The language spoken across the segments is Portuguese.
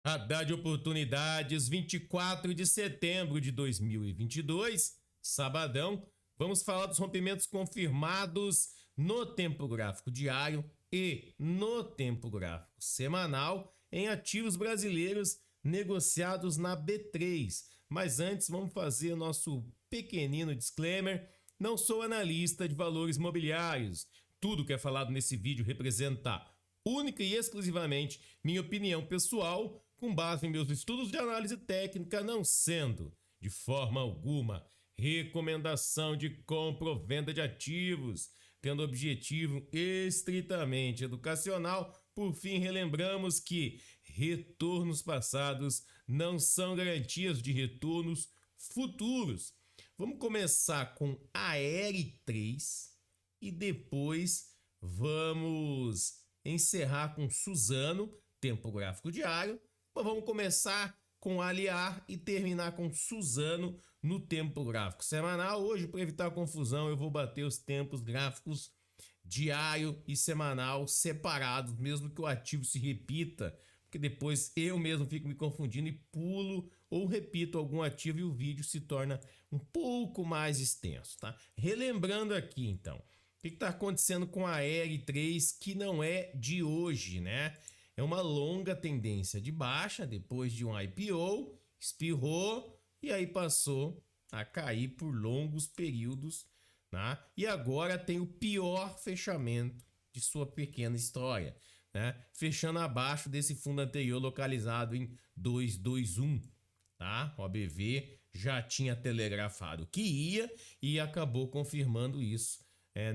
Haddad Oportunidades, 24 de setembro de 2022, sabadão. Vamos falar dos rompimentos confirmados no tempo gráfico diário e no tempo gráfico semanal em ativos brasileiros negociados na B3. Mas antes, vamos fazer o nosso pequenino disclaimer. Não sou analista de valores imobiliários. Tudo que é falado nesse vídeo representa única e exclusivamente minha opinião pessoal, com base em meus estudos de análise técnica, não sendo, de forma alguma, recomendação de compra ou venda de ativos, tendo objetivo estritamente educacional. Por fim, relembramos que retornos passados não são garantias de retornos futuros. Vamos começar com a R3 e depois vamos encerrar com Suzano, tempo gráfico diário. Vamos começar com Aliar e terminar com Suzano no tempo gráfico semanal. Hoje, para evitar confusão, eu vou bater os tempos gráficos diário e semanal separados, mesmo que o ativo se repita, porque depois eu mesmo fico me confundindo e pulo ou repito algum ativo e o vídeo se torna um pouco mais extenso, tá? Relembrando aqui, então, o que está acontecendo com a R3, que não é de hoje, né? É uma longa tendência de baixa, depois de um IPO, espirrou e aí passou a cair por longos períodos, né? E agora tem o pior fechamento de sua pequena história, né? Fechando abaixo desse fundo anterior localizado em 221, tá? O ABV já tinha telegrafado que ia e acabou confirmando isso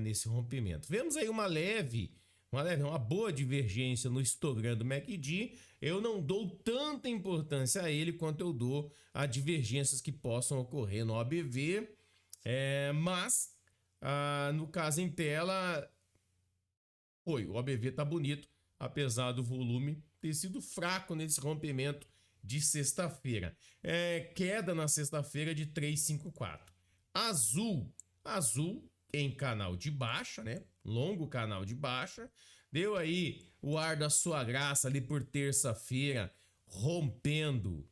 nesse rompimento. Vemos aí uma boa divergência no histograma do MACD. Eu não dou tanta importância a ele quanto eu dou a divergências que possam ocorrer no ABV, mas no caso em tela, o ABV tá bonito, apesar do volume ter sido fraco nesse rompimento de sexta-feira. Queda na sexta-feira de 354. Azul em canal de baixa, né? Longo canal de baixa. Deu aí o ar da sua graça ali por terça-feira, rompendo,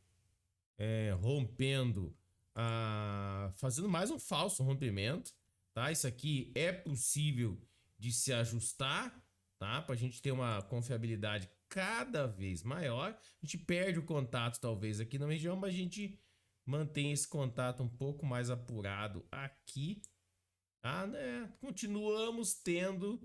fazendo mais um falso rompimento, tá? Isso aqui é possível de se ajustar, tá? Pra gente ter uma confiabilidade cada vez maior. A gente perde o contato talvez aqui na região, mas a gente mantém esse contato um pouco mais apurado aqui. Né? Continuamos tendo,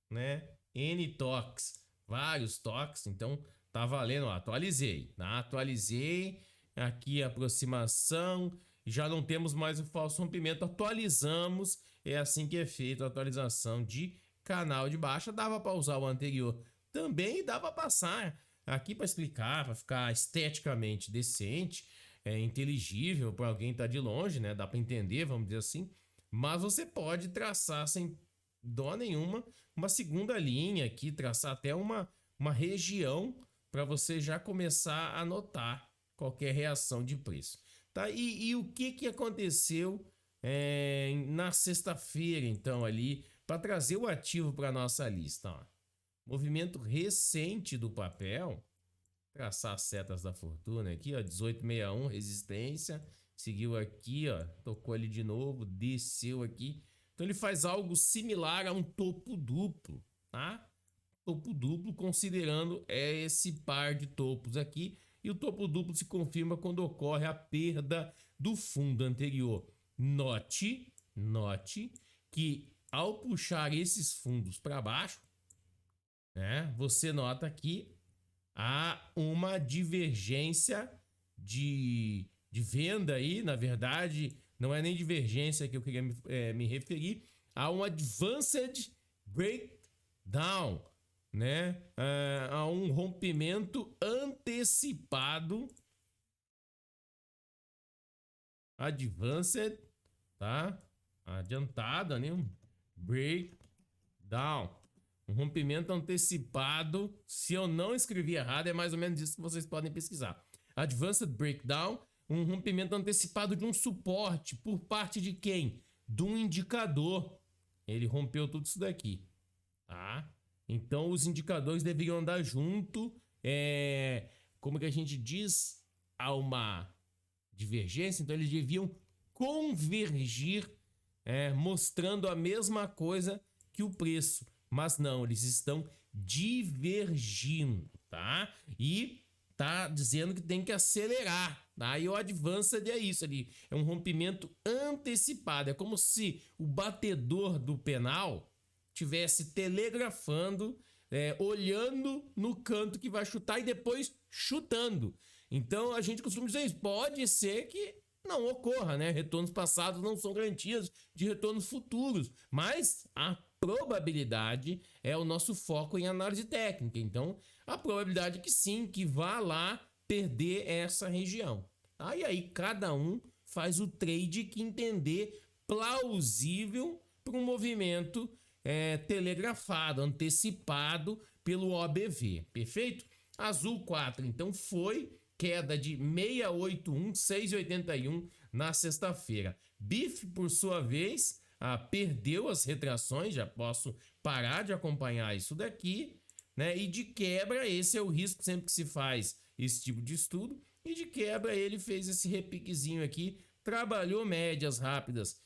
né, N toques, vários toques, então tá valendo, atualizei, tá? Atualizei aqui a aproximação, já não temos mais o falso rompimento, atualizamos, é assim que é feito a atualização de canal de baixa. Dava para usar o anterior também, dava para passar aqui para explicar, para ficar esteticamente decente, inteligível para alguém que tá de longe, né? Dá para entender, vamos dizer assim. Mas você pode traçar sem dó nenhuma uma segunda linha aqui, traçar até uma região para você já começar a notar qualquer reação de preço, tá? E o que aconteceu na sexta-feira, então, ali, para trazer o ativo para nossa lista, ó. Movimento recente do papel, traçar as setas da fortuna aqui, ó, 1861, resistência, seguiu aqui, ó, tocou ele de novo, desceu aqui. Então ele faz algo similar a um topo duplo, tá? Topo duplo, considerando esse par de topos aqui, e o topo duplo se confirma quando ocorre a perda do fundo anterior. Note que ao puxar esses fundos para baixo, né, você nota que há uma divergência de venda aí, na verdade, não é nem divergência que eu queria me referir, há um advanced breakdown, né? Há um rompimento antecipado, advanced, tá? Adiantada, né? Um breakdown. Um rompimento antecipado, se eu não escrevi errado, é mais ou menos isso que vocês podem pesquisar. Advanced Breakdown, um rompimento antecipado de um suporte por parte de quem? De um indicador. Ele rompeu tudo isso daqui, tá? Então os indicadores deveriam andar junto como que a gente diz, há uma divergência, então eles deviam convergir, mostrando a mesma coisa que o preço, mas não, eles estão divergindo, tá? E tá dizendo que tem que acelerar, tá? E o advanced é isso ali, é um rompimento antecipado, é como se o batedor do penal tivesse telegrafando, olhando no canto que vai chutar e depois chutando. Então a gente costuma dizer isso, pode ser que não ocorra, né? Retornos passados não são garantias de retornos futuros, mas a probabilidade é o nosso foco em análise técnica. Então, a probabilidade é que sim, que vá lá perder essa região. Tá? E aí cada um faz o trade que entender plausível para um movimento telegrafado, antecipado pelo OBV. Perfeito? Azul 4, então foi queda de 681, 681 na sexta-feira. BIF, por sua vez, perdeu as retrações, já posso parar de acompanhar isso daqui, né? E de quebra, esse é o risco sempre que se faz esse tipo de estudo, e de quebra ele fez esse repiquezinho aqui, trabalhou médias rápidas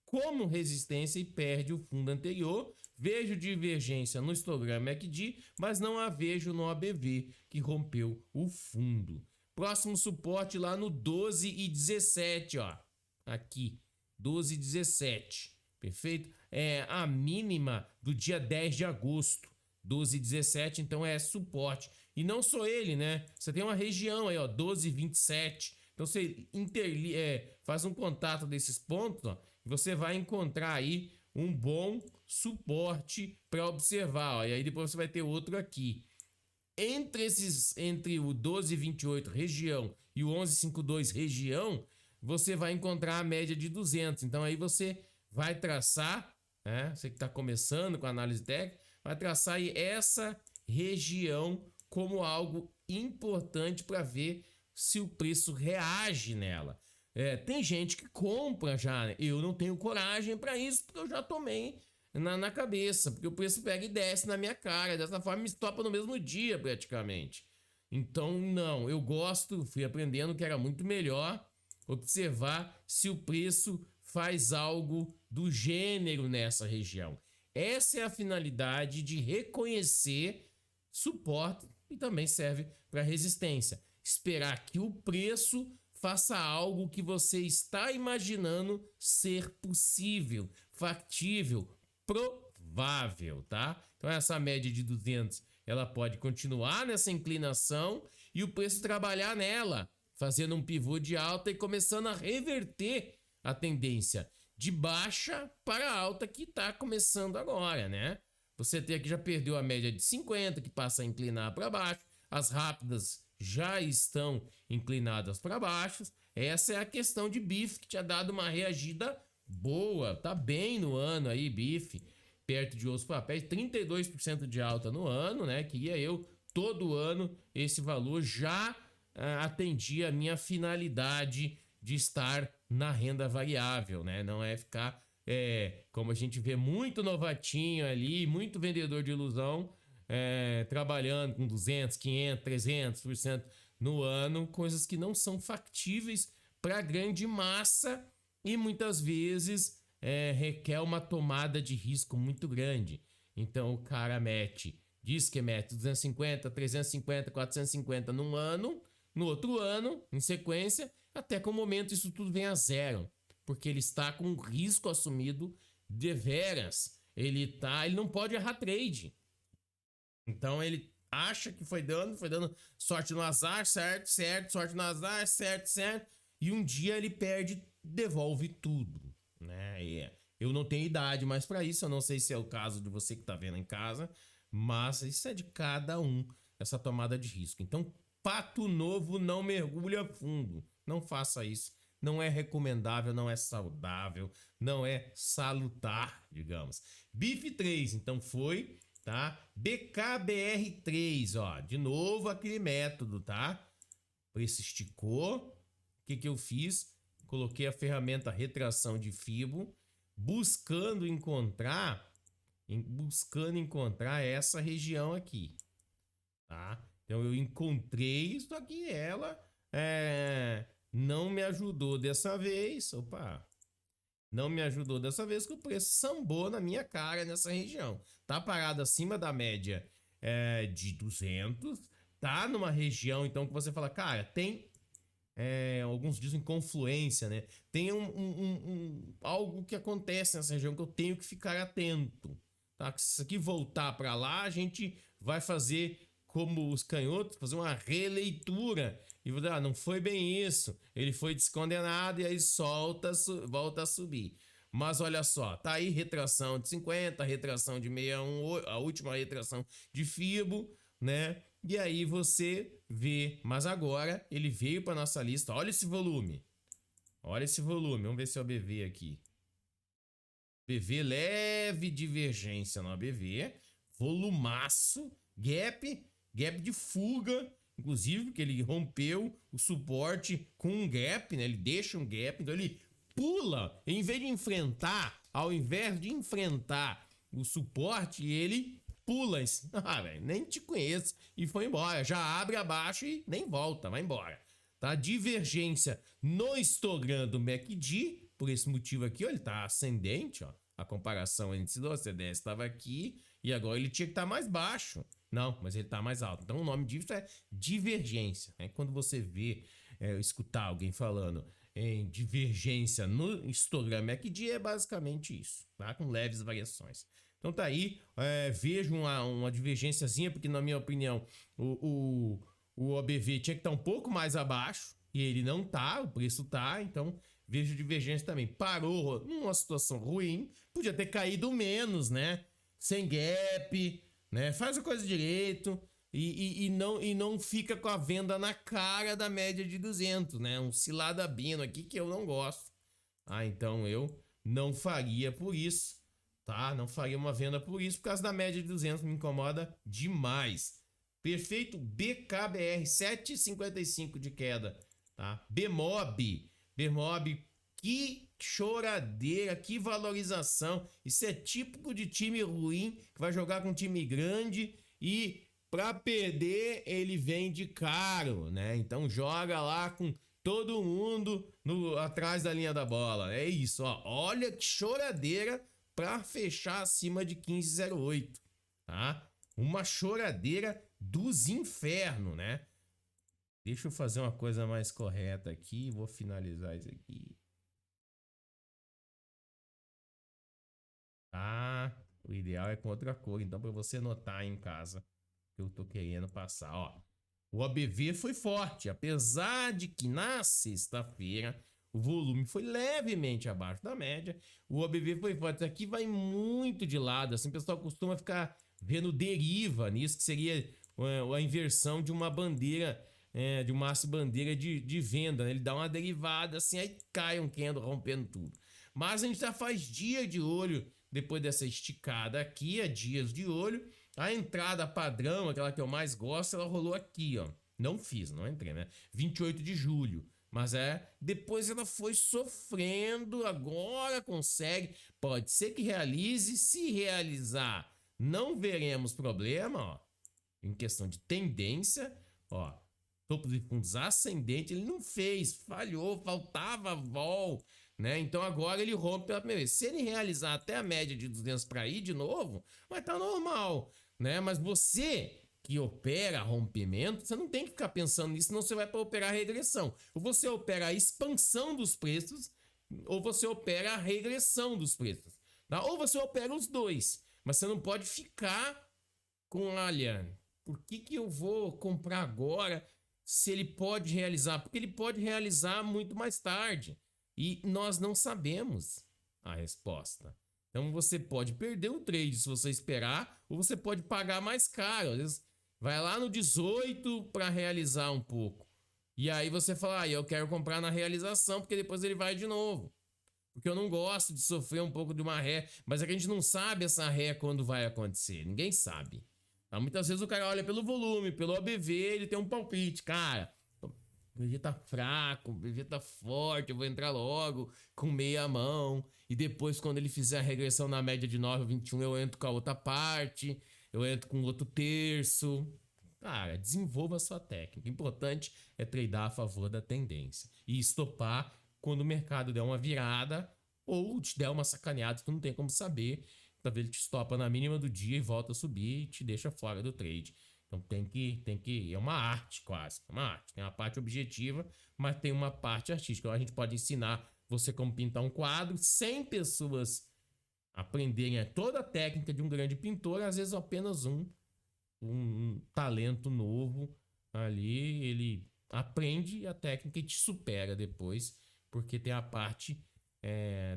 como resistência e perde o fundo anterior. Vejo divergência no histograma MACD, mas não a vejo no ABV, que rompeu o fundo. Próximo suporte lá no 12,17, ó. Aqui, 12,17. Perfeito? É a mínima do dia 10 de agosto. 12,17, então é suporte. E não só ele, né? Você tem uma região aí, ó, 12,27. Então você faz um contato desses pontos, ó, e você vai encontrar aí um bom suporte para observar, ó. E aí depois você vai ter outro aqui. Entre o 12,28 região e o 11,52 região, você vai encontrar a média de 200. Então aí você vai traçar, né? Você que está começando com a análise técnica, vai traçar aí essa região como algo importante para ver se o preço reage nela. Tem gente que compra já, né? Eu não tenho coragem para isso, porque eu já tomei na cabeça, porque o preço pega e desce na minha cara, dessa forma me estopa no mesmo dia praticamente. Então não, eu fui aprendendo que era muito melhor observar se o preço faz algo do gênero nessa região. Essa é a finalidade de reconhecer suporte e também serve para resistência. Esperar que o preço faça algo que você está imaginando ser possível, factível, provável, tá? Então essa média de 200, ela pode continuar nessa inclinação e o preço trabalhar nela, fazendo um pivô de alta e começando a reverter a tendência de baixa para alta que está começando agora, né? Você tem aqui, já perdeu a média de 50, que passa a inclinar para baixo, as rápidas já estão inclinadas para baixo. Essa é a questão de BIF, que tinha dado uma reagida boa, tá bem no ano aí, BIF, perto de outros papéis, 32% de alta no ano, né? Queria eu, todo ano, esse valor já atendia a minha finalidade de estar na renda variável, né? Não é ficar, como a gente vê muito novatinho ali, muito vendedor de ilusão, trabalhando com 200, 500, 300% no ano, coisas que não são factíveis para a grande massa e muitas vezes requer uma tomada de risco muito grande. Então o cara diz que mete 250, 350, 450 num ano, no outro ano, em sequência, até que o momento isso tudo vem a zero, porque ele está com um risco assumido deveras. Ele não pode errar trade. Então ele acha que foi dando sorte no azar, certo, sorte no azar, certo, e um dia ele perde, devolve tudo, né? Eu não tenho idade mais para isso, eu não sei se é o caso de você que tá vendo em casa, mas isso é de cada um, essa tomada de risco. Então, pato novo não mergulha fundo, não faça isso. Não é recomendável, não é saudável, não é salutar, digamos. BIF 3, então foi, tá? BKBR3, ó, de novo aquele método, tá? O preço esticou. O que eu fiz? Coloquei a ferramenta retração de Fibo, buscando encontrar essa região aqui, tá? Então eu encontrei, só que ela não me ajudou dessa vez. Opa! Não me ajudou dessa vez que o preço sambou na minha cara nessa região. Tá parado acima da média de 200. Tá numa região, então, que você fala, cara, tem... alguns dizem confluência, né? Tem algo que acontece nessa região que eu tenho que ficar atento. Tá? Se isso aqui voltar para lá, a gente vai fazer como os canhotos, fazer uma releitura. E vou dizer, não foi bem isso. Ele foi descondenado e aí volta a subir. Mas olha só, tá aí retração de 50, retração de 61, a última retração de Fibo, né? E aí você vê, mas agora ele veio para nossa lista. Olha esse volume. Olha esse volume. Vamos ver se é o BV aqui. BV leve divergência no ABV, volumaço, gap de fuga, inclusive porque ele rompeu o suporte com um gap, né? Ele deixa um gap, então ele pula, ao invés de enfrentar o suporte, ele pula. Velho, nem te conheço, e foi embora. Já abre abaixo e nem volta, vai embora. Tá? Divergência no histograma do MACD, por esse motivo aqui, ó, ele tá ascendente, ó. A comparação entre o CDS estava aqui e agora ele tinha que estar mais baixo. Não, mas ele está mais alto. Então o nome disso é divergência. Né? Quando você vê, escutar alguém falando em divergência no histograma MACD, é basicamente isso, tá? Com leves variações. Então tá aí, vejo uma divergênciazinha, porque na minha opinião o OBV tinha que estar um pouco mais abaixo e ele não tá, o preço tá, então vejo divergência também. Parou numa situação ruim, podia ter caído menos, né? Sem gap, né? Faz a coisa direito e não fica com a venda na cara da média de 200, né? Um ciladabino aqui que eu não gosto. Então eu não faria por isso, tá? Não faria uma venda por isso, por causa da média de 200, me incomoda demais. Perfeito, BKBR 7,55 de queda, tá? Bmob, que choradeira, que valorização. Isso é típico de time ruim que vai jogar com um time grande e para perder ele vende caro, né? Então joga lá com todo mundo atrás da linha da bola. É isso, ó. Olha que choradeira para fechar acima de 15,08, tá? Uma choradeira dos infernos, né? Deixa eu fazer uma coisa mais correta aqui. Vou finalizar isso aqui. Tá? O ideal é com outra cor. Então, para você notar em casa que eu tô querendo passar, ó. O ABV foi forte, apesar de que na sexta-feira o volume foi levemente abaixo da média. O ABV foi forte. Aqui vai muito de lado. Assim, o pessoal costuma ficar vendo deriva nisso, que seria a inversão de uma bandeira, de uma bandeira de venda. Né? Ele dá uma derivada assim, aí cai um candle rompendo tudo. Mas a gente já faz dia de olho depois dessa esticada aqui, dias de olho. A entrada padrão, aquela que eu mais gosto, ela rolou aqui, ó. Não entrei, né? 28 de julho. Mas depois ela foi sofrendo, agora consegue. Pode ser que realize, se realizar, não veremos problema, ó. Em questão de tendência, ó. Topo de fundos ascendente, ele não fez, falhou, faltava vol, né? Então agora ele rompe pela primeira vez. Se ele realizar até a média de 200 para ir de novo, vai estar normal, né? Mas você que opera rompimento, você não tem que ficar pensando nisso, senão você vai para operar regressão. Ou você opera a expansão dos preços, ou você opera a regressão dos preços, tá? Ou você opera os dois, mas você não pode ficar com, olha, por que eu vou comprar agora se ele pode realizar? Porque ele pode realizar muito mais tarde. E nós não sabemos a resposta. Então você pode perder o trade se você esperar, ou você pode pagar mais caro. Às vezes vai lá no 18 para realizar um pouco. E aí você fala, eu quero comprar na realização, porque depois ele vai de novo. Porque eu não gosto de sofrer um pouco de uma ré. Mas é que a gente não sabe essa ré quando vai acontecer. Ninguém sabe. Muitas vezes o cara olha pelo volume, pelo ABV, ele tem um palpite. Cara, o BV tá fraco, o BV tá forte, eu vou entrar logo com meia mão. E depois, quando ele fizer a regressão na média de 9,21, eu entro com a outra parte, eu entro com outro terço. cara, desenvolva a sua técnica. O importante é tradear a favor da tendência e estopar quando o mercado der uma virada ou te der uma sacaneada, tu não tem como saber. Talvez ele te estopa na mínima do dia e volta a subir e te deixa fora do trade. Então é uma arte quase, uma arte. Tem uma parte objetiva, mas tem uma parte artística. Então, a gente pode ensinar você como pintar um quadro, 100 pessoas aprenderem toda a técnica de um grande pintor, às vezes apenas um talento novo ali, ele aprende a técnica e te supera depois, porque tem a parte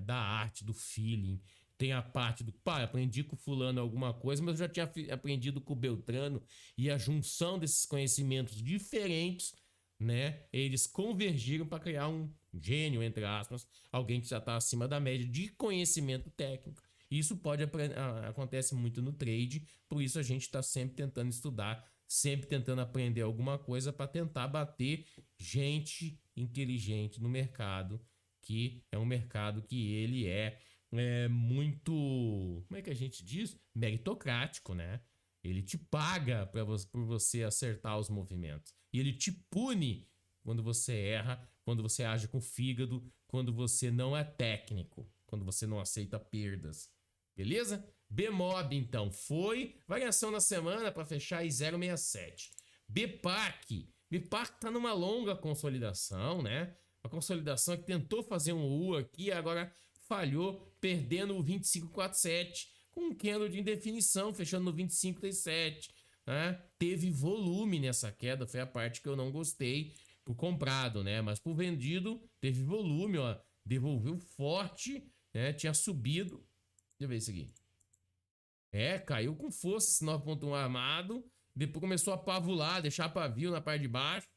da arte, do feeling, tem a parte do, pá, aprendi com fulano alguma coisa, mas eu já tinha aprendido com o Beltrano, e a junção desses conhecimentos diferentes, né, eles convergiram para criar um gênio, entre aspas, alguém que já está acima da média de conhecimento técnico. Isso acontece muito no trade, por isso a gente está sempre tentando estudar, sempre tentando aprender alguma coisa para tentar bater gente inteligente no mercado, que é um mercado que ele é muito, como é que a gente diz? Meritocrático, né? Ele te paga por você acertar os movimentos. E ele te pune quando você erra, quando você age com fígado, quando você não é técnico, quando você não aceita perdas. Beleza? BMOB, então, foi variação na semana para fechar em 0,67. BPAC. BPAC tá numa longa consolidação, né? Uma consolidação que tentou fazer um U aqui, agora falhou, perdendo o 25,47 com um candle de indefinição, fechando no 25,37. Né? Teve volume nessa queda, foi a parte que eu não gostei por comprado, né? Mas por vendido, teve volume, ó, devolveu forte, né? Tinha subido. Deixa eu ver isso aqui. Caiu com força esse 9.1 armado. Depois começou a pavular, deixar pavio na parte de baixo,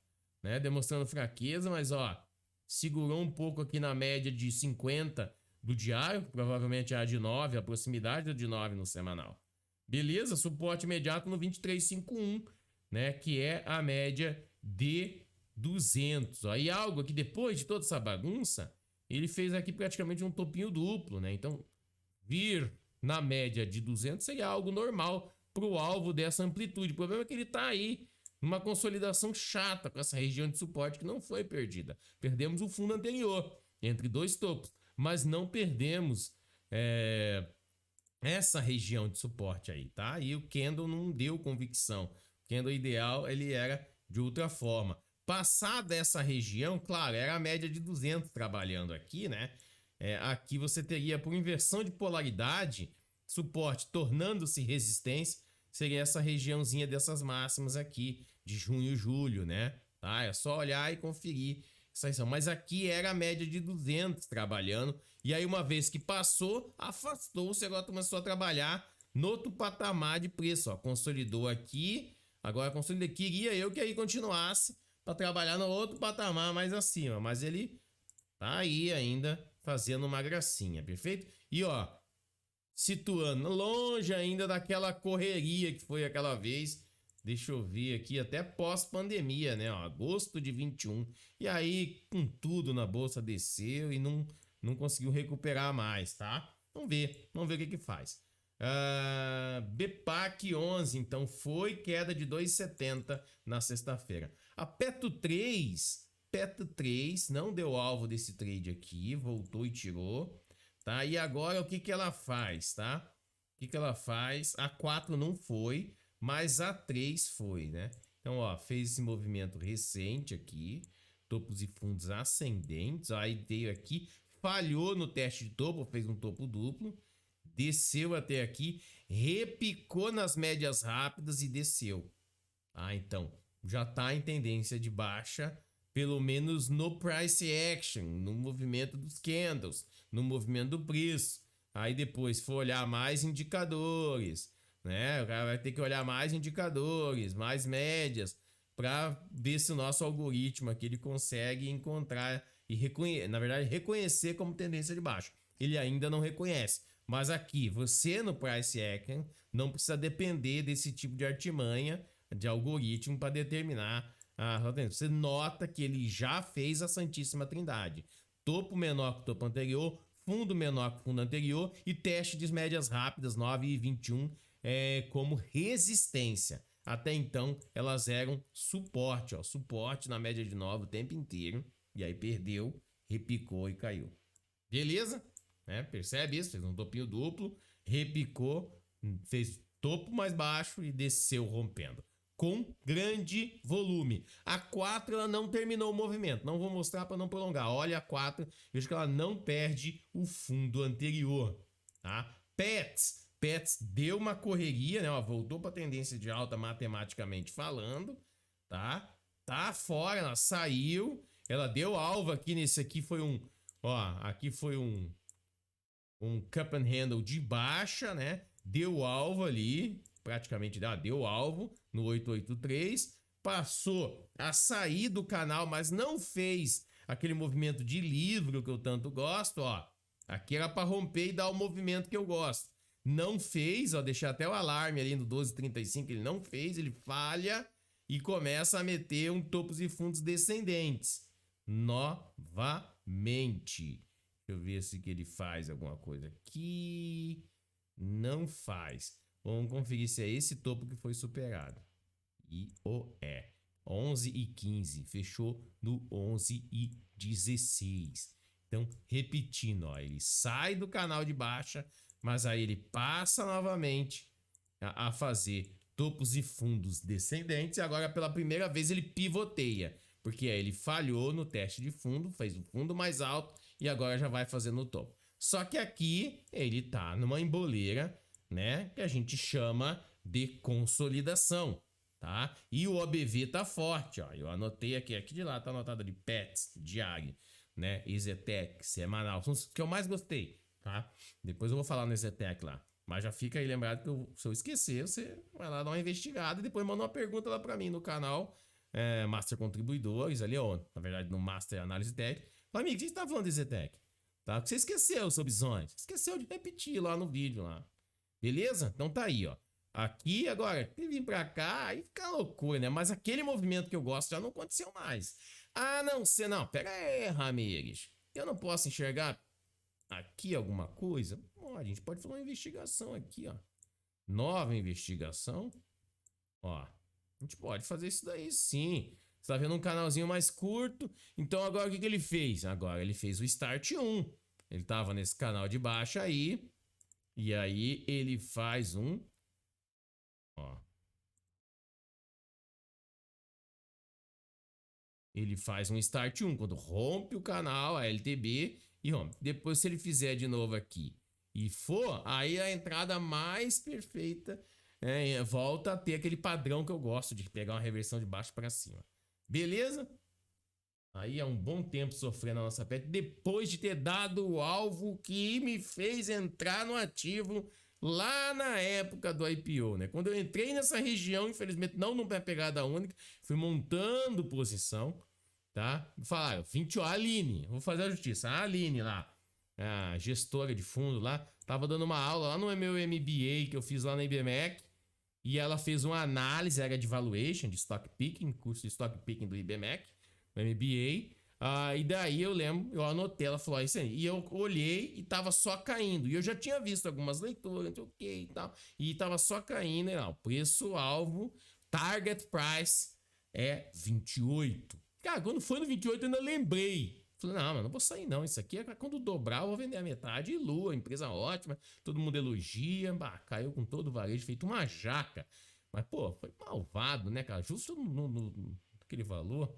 né? Demonstrando fraqueza, mas ó, segurou um pouco aqui na média de 50 do diário, provavelmente a de 9, a proximidade da de 9 no semanal. Beleza? Suporte imediato no 23,51, né? Que é a média de 200. Ó. E algo que depois de toda essa bagunça, ele fez aqui praticamente um topinho duplo, né? Então, vir na média de 200 seria algo normal para o alvo dessa amplitude. O problema é que ele está aí numa consolidação chata com essa região de suporte que não foi perdida. Perdemos o fundo anterior entre dois topos, mas não perdemos essa região de suporte aí, tá? E o candle não deu convicção. O candle ideal ele era de outra forma. Passada essa região, claro, era a média de 200 trabalhando aqui, né? Aqui você teria, por inversão de polaridade, suporte tornando-se resistência, seria essa regiãozinha dessas máximas aqui, de junho e julho, né? Tá? É só olhar e conferir essa região. Mas aqui era a média de 200 trabalhando, e aí uma vez que passou, afastou-se, agora começou a trabalhar no outro patamar de preço, ó. Consolidou aqui, agora consolidou. Queria eu que aí continuasse para trabalhar no outro patamar mais acima, mas ele tá aí ainda fazendo uma gracinha, perfeito? E ó, situando longe ainda daquela correria que foi aquela vez, deixa eu ver aqui, até pós-pandemia, né? Ó, agosto de 21. E aí, com tudo na bolsa desceu e não conseguiu recuperar mais, tá? Vamos ver o que faz. BPAC 11, então foi queda de 2,70 na sexta-feira. A Petro 3 não deu alvo desse trade aqui, voltou e tirou, tá? E agora o que ela faz, tá? O que ela faz? A 4 não foi, mas a 3 foi, né? Então, ó, fez esse movimento recente aqui, topos e fundos ascendentes, ó, aí veio aqui, falhou no teste de topo, fez um topo duplo, desceu até aqui, repicou nas médias rápidas e desceu. Então, já tá em tendência de baixa, pelo menos no price action, no movimento dos candles, no movimento do preço. Aí depois for olhar mais indicadores, né? O cara vai ter que olhar mais indicadores, mais médias, para ver se o nosso algoritmo aqui ele consegue encontrar e reconhecer como tendência de baixa. Ele ainda não reconhece. Mas aqui, você no price action não precisa depender desse tipo de artimanha de algoritmo para determinar a rota. Você nota que ele já fez a Santíssima Trindade. Topo menor que o topo anterior, fundo menor que o fundo anterior e teste de médias rápidas 9 e 21 como resistência. Até então, elas eram suporte, ó, suporte na média de 9 o tempo inteiro. E aí perdeu, repicou e caiu. Beleza? Né? Percebe isso? Fez um topinho duplo, repicou, fez topo mais baixo e desceu rompendo. Com grande volume. A 4 ela não terminou o movimento. Não vou mostrar para não prolongar. Olha a 4, veja que ela não perde o fundo anterior. Tá? Pets deu uma correria, né? Ela voltou para a tendência de alta matematicamente falando. Tá fora, ela saiu. Ela deu alvo aqui nesse aqui foi um... Ó, aqui foi um cup and handle de baixa, né? Deu alvo ali, praticamente deu alvo no 883, passou a sair do canal, mas não fez aquele movimento de livro que eu tanto gosto, ó. Aqui era para romper e dar o movimento que eu gosto. Não fez, ó, deixei até o alarme ali no 12:35, ele não fez, ele falha e começa a meter um topos e fundos descendentes. Novamente. Deixa eu ver se que ele faz alguma coisa aqui. Não faz. Vamos conferir se é esse topo que foi superado. E o é. 11:15. Fechou no 11:16. Então, repetindo, ó, ele sai do canal de baixa, mas aí ele passa novamente a fazer topos e fundos descendentes. E agora, pela primeira vez, ele pivoteia. Porque aí ele falhou no teste de fundo, fez o fundo mais alto e agora já vai fazer no topo. Só que aqui ele tá numa emboleira, né, que a gente chama de consolidação, tá? E o OBV tá forte, ó. Eu anotei aqui de lá tá anotado ali Pets, Diag, né, EZTEC, semanal, são os que eu mais gostei, tá? Depois eu vou falar no EZTEC lá. Mas já fica aí lembrado que se eu esquecer, você vai lá dar uma investigada e depois manda uma pergunta lá pra mim no canal Master Contribuidores, ali ó, na verdade no Master Análise Técnica. Fala, amigo, o que você tá falando de EZTEC? Tá? Porque você esqueceu sobre zone, esqueceu de repetir lá no vídeo lá. Beleza? Então tá aí, ó. Aqui agora, se vir pra cá, aí fica loucura, né? Mas aquele movimento que eu gosto já não aconteceu mais. Ah, não, você não. Pera aí, Ramires. Eu não posso enxergar aqui alguma coisa? Ó, a gente pode fazer uma investigação aqui, ó. Nova investigação. Ó, a gente pode fazer isso daí sim. Você tá vendo um canalzinho mais curto. Então agora o que ele fez? Agora ele fez o Start 1. Ele tava nesse canal de baixo aí. E aí ele faz um... Ó. Ele faz um Start 1. Quando rompe o canal, a LTB, e rompe. Depois se ele fizer de novo aqui e for, aí a entrada mais perfeita volta a ter aquele padrão que eu gosto de pegar uma reversão de baixo para cima. Beleza? Aí é um bom tempo sofrendo a nossa pet depois de ter dado o alvo que me fez entrar no ativo lá na época do IPO, né? Quando eu entrei nessa região, infelizmente não numa pegada única, fui montando posição, tá? Falaram, 20, ó, a Aline, vou fazer a justiça, a Aline lá, a gestora de fundo lá, tava dando uma aula lá no meu MBA que eu fiz lá na IBMEC, e ela fez uma análise, era de valuation, de stock picking, curso de stock picking do IBMEC, no MBA. E daí eu lembro, eu anotei, ela falou isso aí. E eu olhei e tava só caindo. E eu já tinha visto algumas leituras, não sei o que e tal. E tava só caindo. E não, preço-alvo, target price é 28. Cara, quando foi no 28 eu ainda lembrei. Falei, não, mas não vou sair não. Isso aqui é quando dobrar, eu vou vender a metade. E Lua, empresa ótima, todo mundo elogia. Caiu com todo o varejo, feito uma jaca. Mas, pô, foi malvado, né, cara? Justo naquele valor.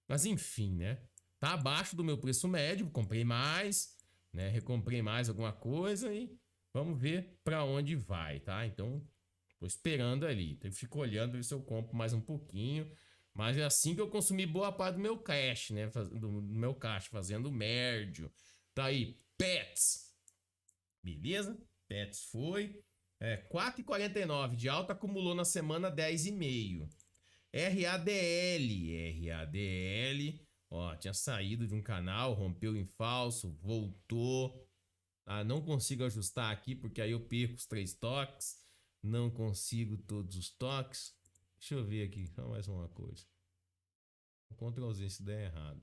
Mas enfim, né? Tá abaixo do meu preço médio, comprei mais, né? Recomprei mais alguma coisa e vamos ver para onde vai, tá? Então, tô esperando ali. Então, eu fico olhando ver se eu compro mais um pouquinho. Mas é assim que eu consumi boa parte do meu cash, né? Do meu cash, fazendo médio. Tá aí, Pets. Beleza? Pets foi. 4,49 de alta, acumulou na semana 10,5. RADL, ó, tinha saído de um canal, rompeu em falso, voltou. Não consigo ajustar aqui porque aí eu perco os 3 toques. Não consigo todos os toques. Deixa eu ver aqui, só mais uma coisa. Ctrl Z se der errado.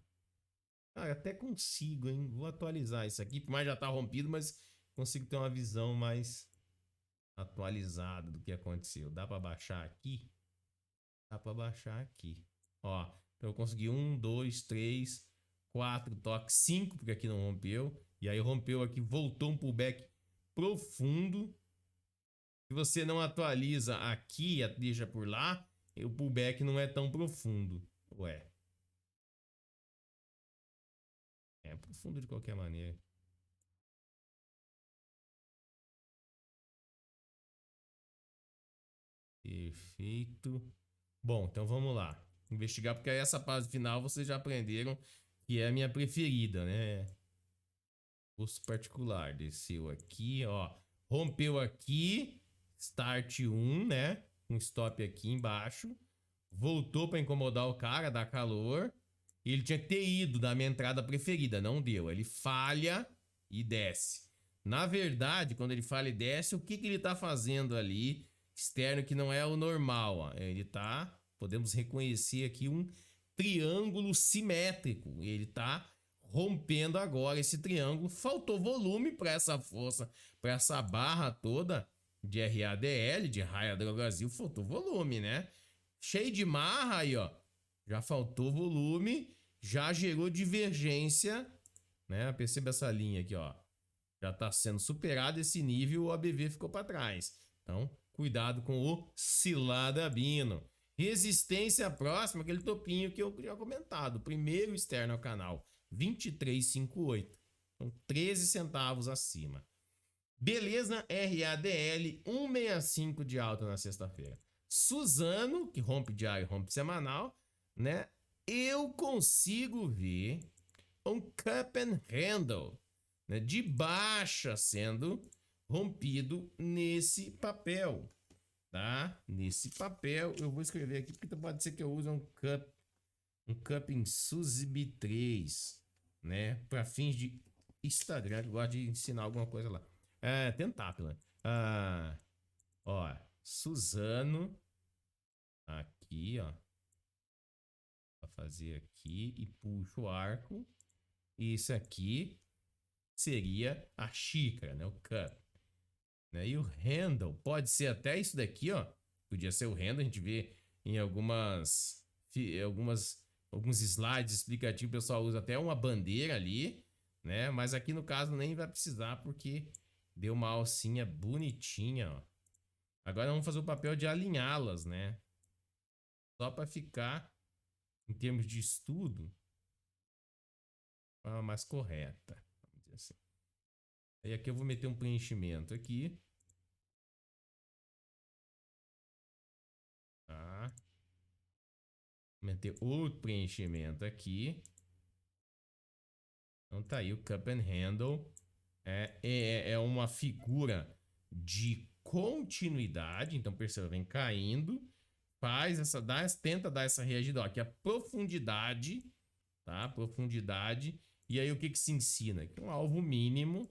Até consigo, hein? Vou atualizar isso aqui, mas já tá rompido, mas consigo ter uma visão mais atualizada do que aconteceu. Dá para baixar aqui? Dá para baixar aqui. Ó, então eu consegui 1, 2, 3, 4 toques, 5, porque aqui não rompeu. E aí rompeu aqui, voltou um pullback profundo. Se você não atualiza aqui e deixa por lá, o pullback não é tão profundo. Ué. É profundo de qualquer maneira. Perfeito. Bom, então vamos lá. Investigar, porque essa fase final vocês já aprenderam que é a minha preferida, né? Gosto particular. Desceu aqui, ó. Rompeu aqui. Start 1, né? Um stop aqui embaixo. Voltou para incomodar o cara, dar calor. E ele tinha que ter ido da minha entrada preferida. Não deu. Ele falha e desce. Na verdade, quando ele falha e desce, o que ele tá fazendo ali? Externo que não é o normal. Ó. Ele tá... Podemos reconhecer aqui um triângulo simétrico. Ele tá rompendo agora esse triângulo. Faltou volume para essa força, para essa barra toda de RADL, de Raia do Brasil. Faltou volume, né? Cheio de marra aí, ó. Já faltou volume, já gerou divergência, né? Perceba essa linha aqui, ó. Já está sendo superado esse nível, o ABV ficou para trás. Então, cuidado com o Ciladabino. Resistência próxima, aquele topinho que eu tinha comentado. Primeiro externo ao canal, 23,58. Então, 13 centavos acima. Beleza, RADL, 165 de alta na sexta-feira. Suzano, que rompe diário, rompe semanal, né? Eu consigo ver um cup and handle, né, de baixa sendo rompido nesse papel, tá? Nesse papel, eu vou escrever aqui porque pode ser que eu use um cup em SUSIB 3, né? Para fins de Instagram, eu gosto de ensinar alguma coisa lá. Tentáculo. Ó, Suzano, aqui, ó. Vou fazer aqui e puxo o arco. Isso aqui seria a xícara, né? O cup. Né? E o handle pode ser até isso daqui, ó. Podia ser o handle, a gente vê em alguns slides explicativos, o pessoal usa até uma bandeira ali, né? Mas aqui no caso nem vai precisar porque deu uma alcinha bonitinha, ó. Agora vamos fazer o papel de alinhá-las, né? Só para ficar, em termos de estudo, de forma mais correta. Vamos dizer assim. Aí aqui eu vou meter um preenchimento aqui. Tá? Vou meter outro preenchimento aqui. Então tá aí o cup and handle. É uma figura de continuidade. Então perceba, vem caindo. Tenta dar essa reagida. Ó, aqui a profundidade. Tá? Profundidade. E aí o que se ensina? Que um alvo mínimo,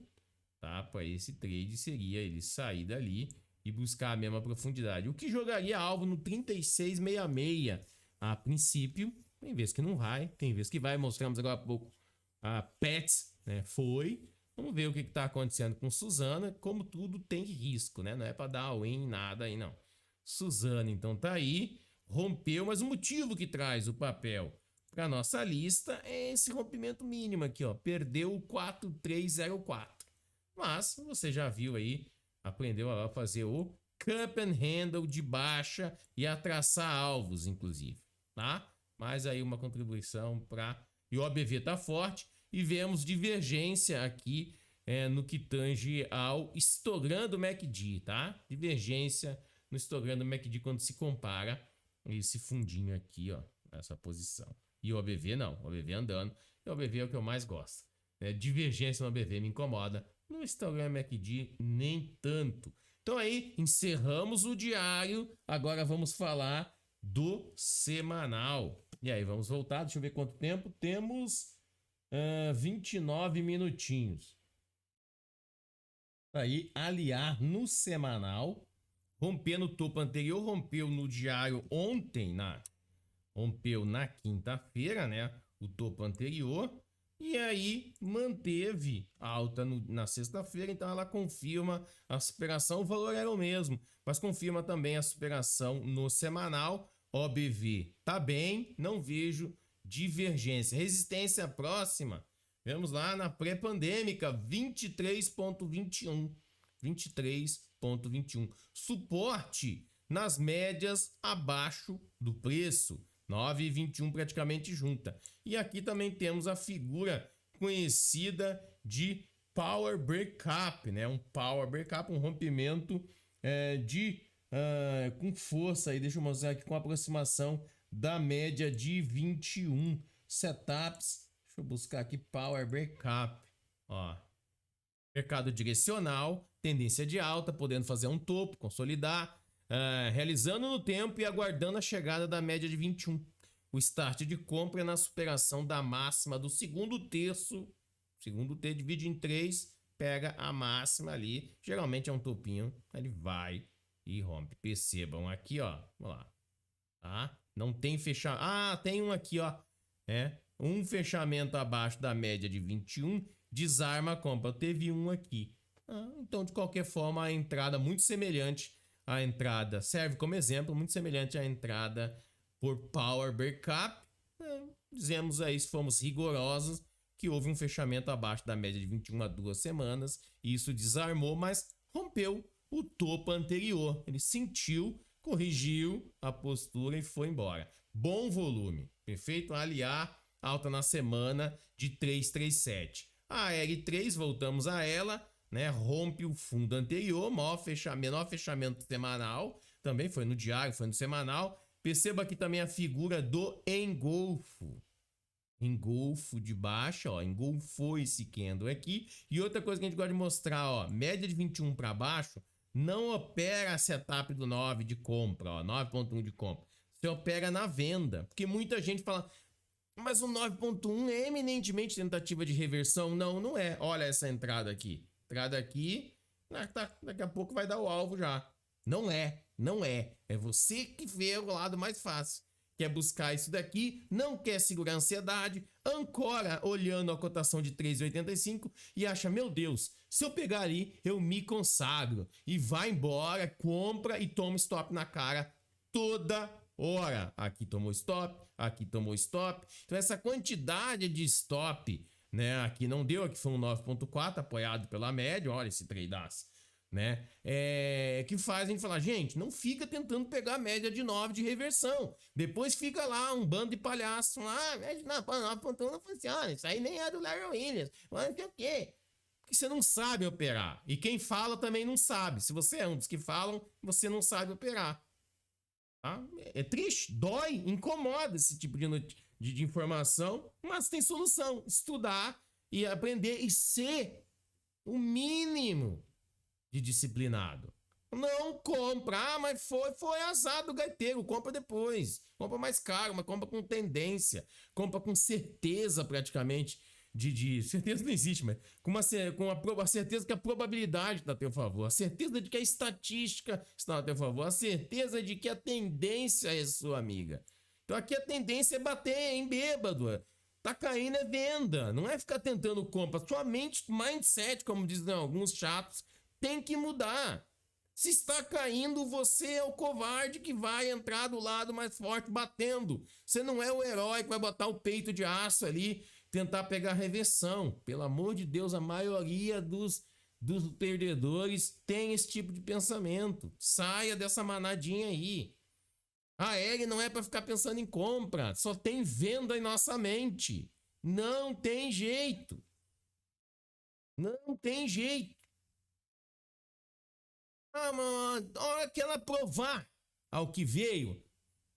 tá? Para esse trade seria ele sair dali e buscar a mesma profundidade. O que jogaria alvo no 36,66 a princípio. Tem vezes que não vai, tem vezes que vai. Mostramos agora há pouco a Pets, né? Foi. Vamos ver o que está acontecendo com Suzana. Como tudo tem risco, né? Não é para dar win nada aí, não. Suzana, então tá aí. Rompeu, mas o motivo que traz o papel para nossa lista é esse rompimento mínimo aqui, ó. Perdeu o 4304. Mas você já viu aí, aprendeu a fazer o cup and handle de baixa e a traçar alvos, inclusive, tá? Mais aí uma contribuição para... E o ABV tá forte e vemos divergência aqui no que tange ao histograma do MACD, tá? Divergência no histograma do MACD quando se compara esse fundinho aqui, ó, essa posição. E o ABV não, o ABV andando, e o ABV é o que eu mais gosto. Divergência no ABV me incomoda, no histograma MACD nem tanto. Então aí, encerramos o diário, agora vamos falar do semanal. E aí, vamos voltar, deixa eu ver quanto tempo, temos 29 minutinhos. Aí, aliar no semanal, rompendo o topo anterior, rompeu no diário ontem, rompeu na quinta-feira, né? O topo anterior. E aí manteve alta na sexta-feira. Então ela confirma a superação. O valor era o mesmo, mas confirma também a superação no semanal. OBV tá bem, não vejo divergência. Resistência próxima, vemos lá na pré-pandêmica, 23,21. 23,21. Suporte nas médias abaixo do preço, 9,21 praticamente junta. E aqui também temos a figura conhecida de Power Breakup, né? Um Power Breakup, um rompimento com força aí, deixa eu mostrar aqui com aproximação da média de 21 setups. Deixa eu buscar aqui Power Breakup, ó. Mercado direcional, tendência de alta, podendo fazer um topo, consolidar, realizando no tempo e aguardando a chegada da média de 21. O start de compra é na superação da máxima do segundo terço. Segundo terço divide em 3, pega a máxima ali. Geralmente é um topinho, ele vai e rompe. Percebam aqui, ó. Vamos lá. Tá? Não tem fechamento. Ah, tem um aqui, ó. Um fechamento abaixo da média de 21. Desarma a compra. Teve um aqui. Então, de qualquer forma, a entrada muito semelhante à entrada, serve como exemplo, muito semelhante à entrada por Power Breakup. Dizemos aí, se formos rigorosos, que houve um fechamento abaixo da média de 21 a 2 semanas. E isso desarmou, mas rompeu o topo anterior. Ele sentiu, corrigiu a postura e foi embora. Bom volume. Perfeito? Aliar alta na semana de 337. A L3, voltamos a ela, né? Rompe o fundo anterior, menor fechamento semanal, também foi no diário, foi no semanal. Perceba aqui também a figura do engolfo. Engolfo de baixa, ó, engolfou esse candle aqui. E outra coisa que a gente gosta de mostrar, ó, média de 21 para baixo, não opera a setup do 9 de compra, ó, 9.1 de compra. Você opera na venda, porque muita gente fala... Mas o 9.1 é eminentemente tentativa de reversão? Não, não é. Olha essa entrada aqui. Entrada aqui, daqui a pouco vai dar o alvo já. Não é, não é. É você que vê o lado mais fácil. Quer buscar isso daqui, não quer segurar a ansiedade, ancora olhando a cotação de 3,85 e acha, meu Deus, se eu pegar ali, eu me consagro. E vai embora, compra e toma stop na cara toda hora. Aqui tomou stop, aqui tomou stop. Então essa quantidade de stop, né, aqui não deu, aqui foi um 9.4 apoiado pela média, olha esse tradeaço, né, que faz a gente falar, gente, não fica tentando pegar a média de 9 de reversão, depois fica lá um bando de palhaços, média 9.1 não funciona, isso aí nem é do Larry Williams, mas o quê? Porque você não sabe operar, e quem fala também não sabe. Se você é um dos que falam, você não sabe operar. Tá? É triste, dói, incomoda esse tipo de informação, mas tem solução. Estudar e aprender e ser o mínimo de disciplinado. Não compra, mas foi azar do gaiteiro, compra depois. Compra mais caro, mas compra com tendência, compra com certeza praticamente. Certeza não existe, mas com a certeza que a probabilidade está a teu favor, a certeza de que a estatística está a teu favor, a certeza de que a tendência é sua amiga. Então aqui a tendência é bater em bêbado. Tá caindo é venda, não é ficar tentando compra. Sua mindset, como dizem alguns chatos, tem que mudar. Se está caindo, você é o covarde que vai entrar do lado mais forte batendo. Você não é o herói que vai botar o peito de aço ali, tentar pegar reversão. Pelo amor de Deus, a maioria dos perdedores tem esse tipo de pensamento. Saia dessa manadinha aí. A L não é para ficar pensando em compra, só tem venda em nossa mente. Não tem jeito. Não tem jeito. Mano, a hora que ela provar ao que veio,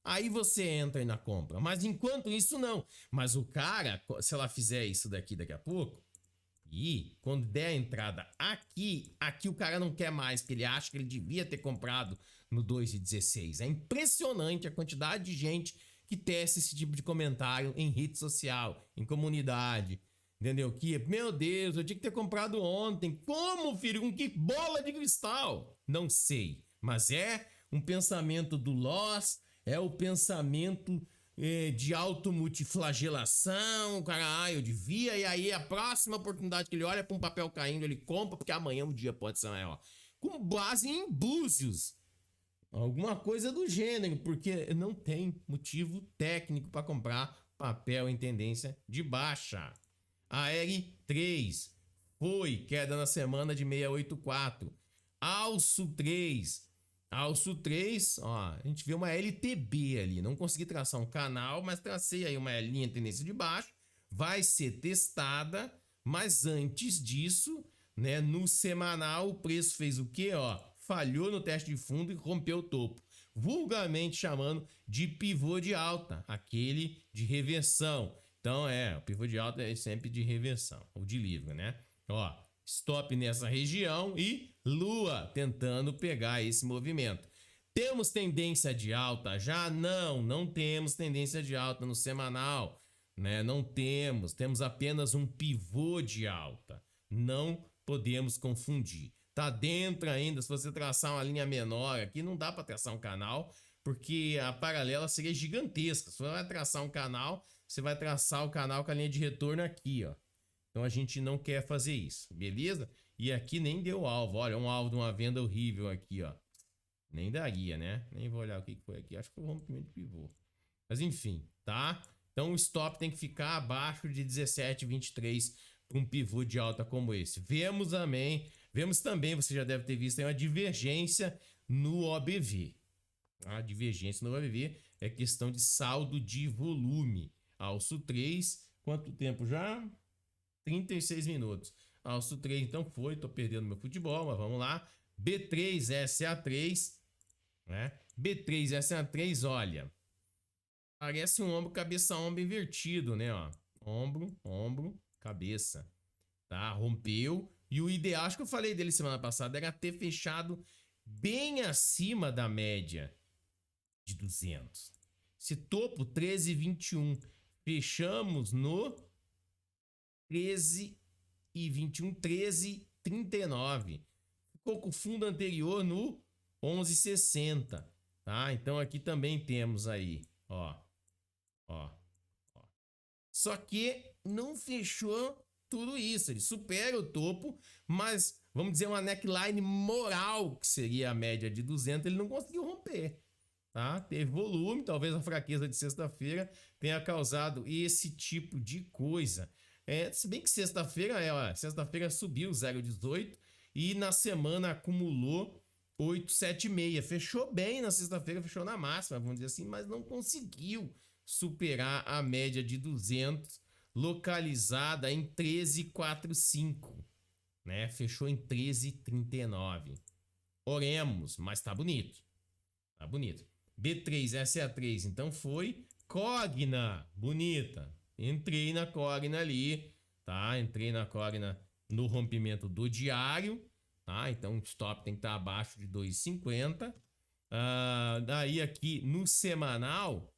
aí você entra aí na compra. Mas enquanto isso, não. Mas o cara, se ela fizer isso daqui a pouco, e quando der a entrada aqui o cara não quer mais, porque ele acha que ele devia ter comprado no 2,16. É impressionante a quantidade de gente que testa esse tipo de comentário em rede social, em comunidade. Entendeu? Que, meu Deus, eu tinha que ter comprado ontem. Como, filho? Com que bola de cristal? Não sei. Mas é um pensamento do loss, é o pensamento de automultiflagelação. O cara, eu devia. E aí, a próxima oportunidade que ele olha para um papel caindo, ele compra, porque amanhã o dia pode ser maior. Com base em búzios. Alguma coisa do gênero, porque não tem motivo técnico para comprar papel em tendência de baixa. A L3 foi queda na semana de 684. Alço 3. Alço 3, ó, a gente vê uma LTB ali. Não consegui traçar um canal, mas tracei aí uma linha de tendência de baixo. Vai ser testada, mas antes disso, né, no semanal o preço fez o quê? Ó, falhou no teste de fundo e rompeu o topo. Vulgarmente chamando de pivô de alta, aquele de reversão. Então o pivô de alta é sempre de reversão, ou de livre, né? Ó, stop nessa região e lua tentando pegar esse movimento. Temos tendência de alta já? Não temos tendência de alta no semanal, né? Não temos apenas um pivô de alta. Não podemos confundir. Tá dentro ainda, se você traçar uma linha menor aqui, não dá para traçar um canal, porque a paralela seria gigantesca. Se você vai traçar um canal, você vai traçar o canal com a linha de retorno aqui, ó. Então a gente não quer fazer isso, beleza? E aqui nem deu alvo, olha, um alvo de uma venda horrível aqui, ó. Nem daria, né? Nem vou olhar o que foi aqui, acho que foi o rompimento de pivô. Mas enfim, tá? Então o stop tem que ficar abaixo de 17,23 para um pivô de alta como esse. Vemos também, você já deve ter visto, uma divergência no OBV. A divergência no OBV é questão de saldo de volume. Alço 3, quanto tempo já? 36 minutos. Alço 3, então foi, tô perdendo meu futebol, mas vamos lá. B3, SA3, né? B3, SA3, olha, parece um ombro, cabeça, ombro invertido, né? Ó, ombro, cabeça, tá? Rompeu. E o ideal, acho que eu falei dele semana passada, era ter fechado bem acima da média de 200. Esse topo 13,21. Fechamos no 13,21, 13,39. Ficou com o fundo anterior no 11,60, tá? Então aqui também temos aí, ó. Só que não fechou tudo isso. Ele supera o topo, mas vamos dizer uma neckline moral, que seria a média de 200, ele não conseguiu romper. Tá? Teve volume, talvez a fraqueza de sexta-feira tenha causado esse tipo de coisa. Se bem que sexta-feira subiu 0,18 e na semana acumulou 8,76. Fechou bem na sexta-feira, fechou na máxima, vamos dizer assim, mas não conseguiu superar a média de 200, localizada em 13,45, né? Fechou em 13,39. Oremos, mas tá bonito. Tá bonito. B3, SA3, então foi Cogna, bonita. Entrei na Cogna ali, tá? Entrei na Cogna no rompimento do diário, tá? Então o stop tem que estar abaixo de 2,50. Daí aqui no semanal,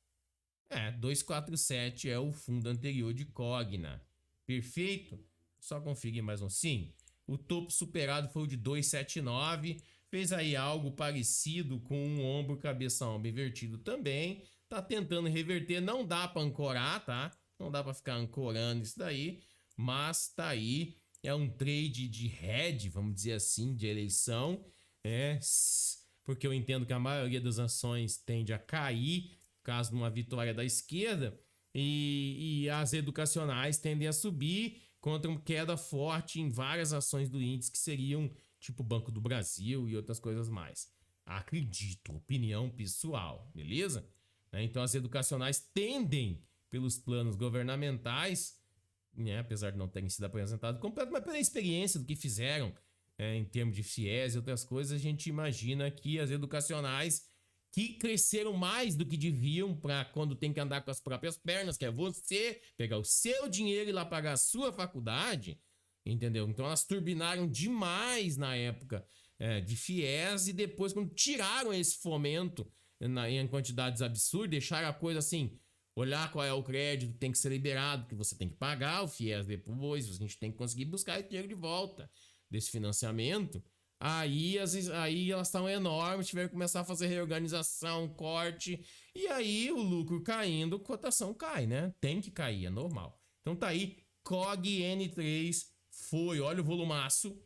247 é o fundo anterior de Cogna. Perfeito? Só conferir mais um sim. O topo superado foi o de 279. Fez aí algo parecido com um ombro, cabeça, ombro invertido também. Tá tentando reverter, não dá para ancorar, tá? Não dá para ficar ancorando isso daí, mas tá aí. É um trade de head, vamos dizer assim, de eleição. Porque eu entendo que a maioria das ações tende a cair caso de uma vitória da esquerda, e as educacionais tendem a subir contra uma queda forte em várias ações do índice que seriam tipo Banco do Brasil e outras coisas mais. Acredito, opinião pessoal, beleza? Então as educacionais tendem pelos planos governamentais, né, apesar de não terem sido apresentados completo, mas pela experiência do que fizeram em termos de FIES e outras coisas, a gente imagina que as educacionais que cresceram mais do que deviam para quando tem que andar com as próprias pernas, que é você pegar o seu dinheiro e lá pagar a sua faculdade, entendeu? Então elas turbinaram demais na época de FIES, e depois quando tiraram esse fomento em quantidades absurdas, deixaram a coisa assim, olhar qual é o crédito que tem que ser liberado, que você tem que pagar o FIES depois, a gente tem que conseguir buscar esse dinheiro de volta desse financiamento. Aí elas estão enormes, tiveram que começar a fazer reorganização, corte, e aí o lucro caindo, a cotação cai, né? Tem que cair, é normal. Então tá aí, COG N3 foi, olha o volumaço,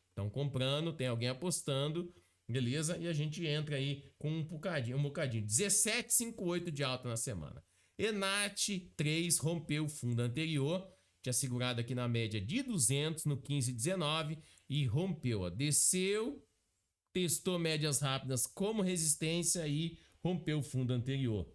estão comprando, tem alguém apostando, beleza? E a gente entra aí com um bocadinho. 17,58 de alta na semana. Enat 3 rompeu o fundo anterior, tinha segurado aqui na média de 200 no 15,19 e rompeu, ó, desceu, testou médias rápidas como resistência e rompeu o fundo anterior.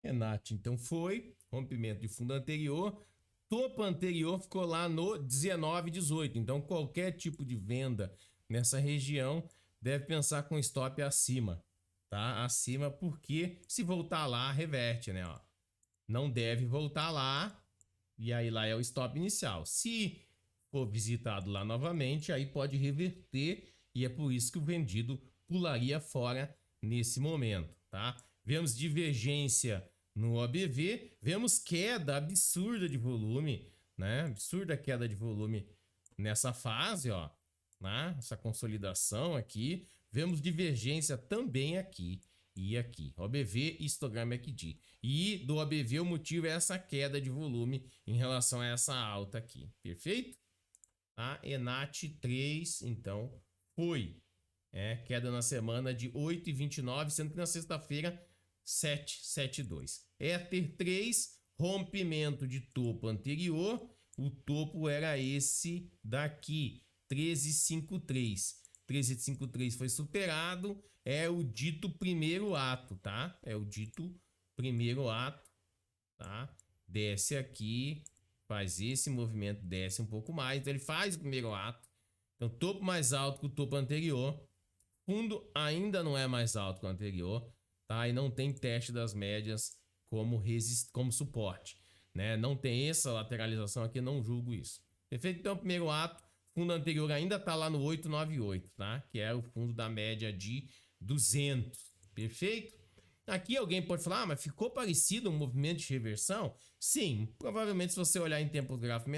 Enat então foi, rompimento de fundo anterior, topo anterior ficou lá no 19,18. Então qualquer tipo de venda nessa região deve pensar com stop acima, tá? Acima, porque se voltar lá reverte, né? Ó. Não deve voltar lá e aí lá é o stop inicial. Se for visitado lá novamente, aí pode reverter e é por isso que o vendido pularia fora nesse momento, tá? Vemos divergência no OBV, vemos queda absurda de volume, né? Absurda queda de volume nessa fase, ó, né? Essa consolidação aqui. Vemos divergência também aqui e aqui. OBV e histograma MACD. E do OBV o motivo é essa queda de volume em relação a essa alta aqui. Perfeito? A Enat 3, então, foi. Queda na semana de 8,29, sendo que na sexta-feira 7,72. Ether 3, rompimento de topo anterior. O topo era esse daqui, 13,53. 13,53 foi superado. É o dito primeiro ato, tá? É o dito primeiro ato, tá? Desce aqui, faz esse movimento, desce um pouco mais. Então ele faz o primeiro ato. Então topo mais alto que o topo anterior. Fundo ainda não é mais alto que o anterior, tá? E não tem teste das médias como suporte, né? Não tem essa lateralização aqui, não julgo isso. Perfeito? Então, primeiro ato, fundo anterior ainda tá lá no 898, tá? Que é o fundo da média de 200. Perfeito? Aqui alguém pode falar, mas ficou parecido um movimento de reversão? Sim, provavelmente se você olhar em tempos gráficos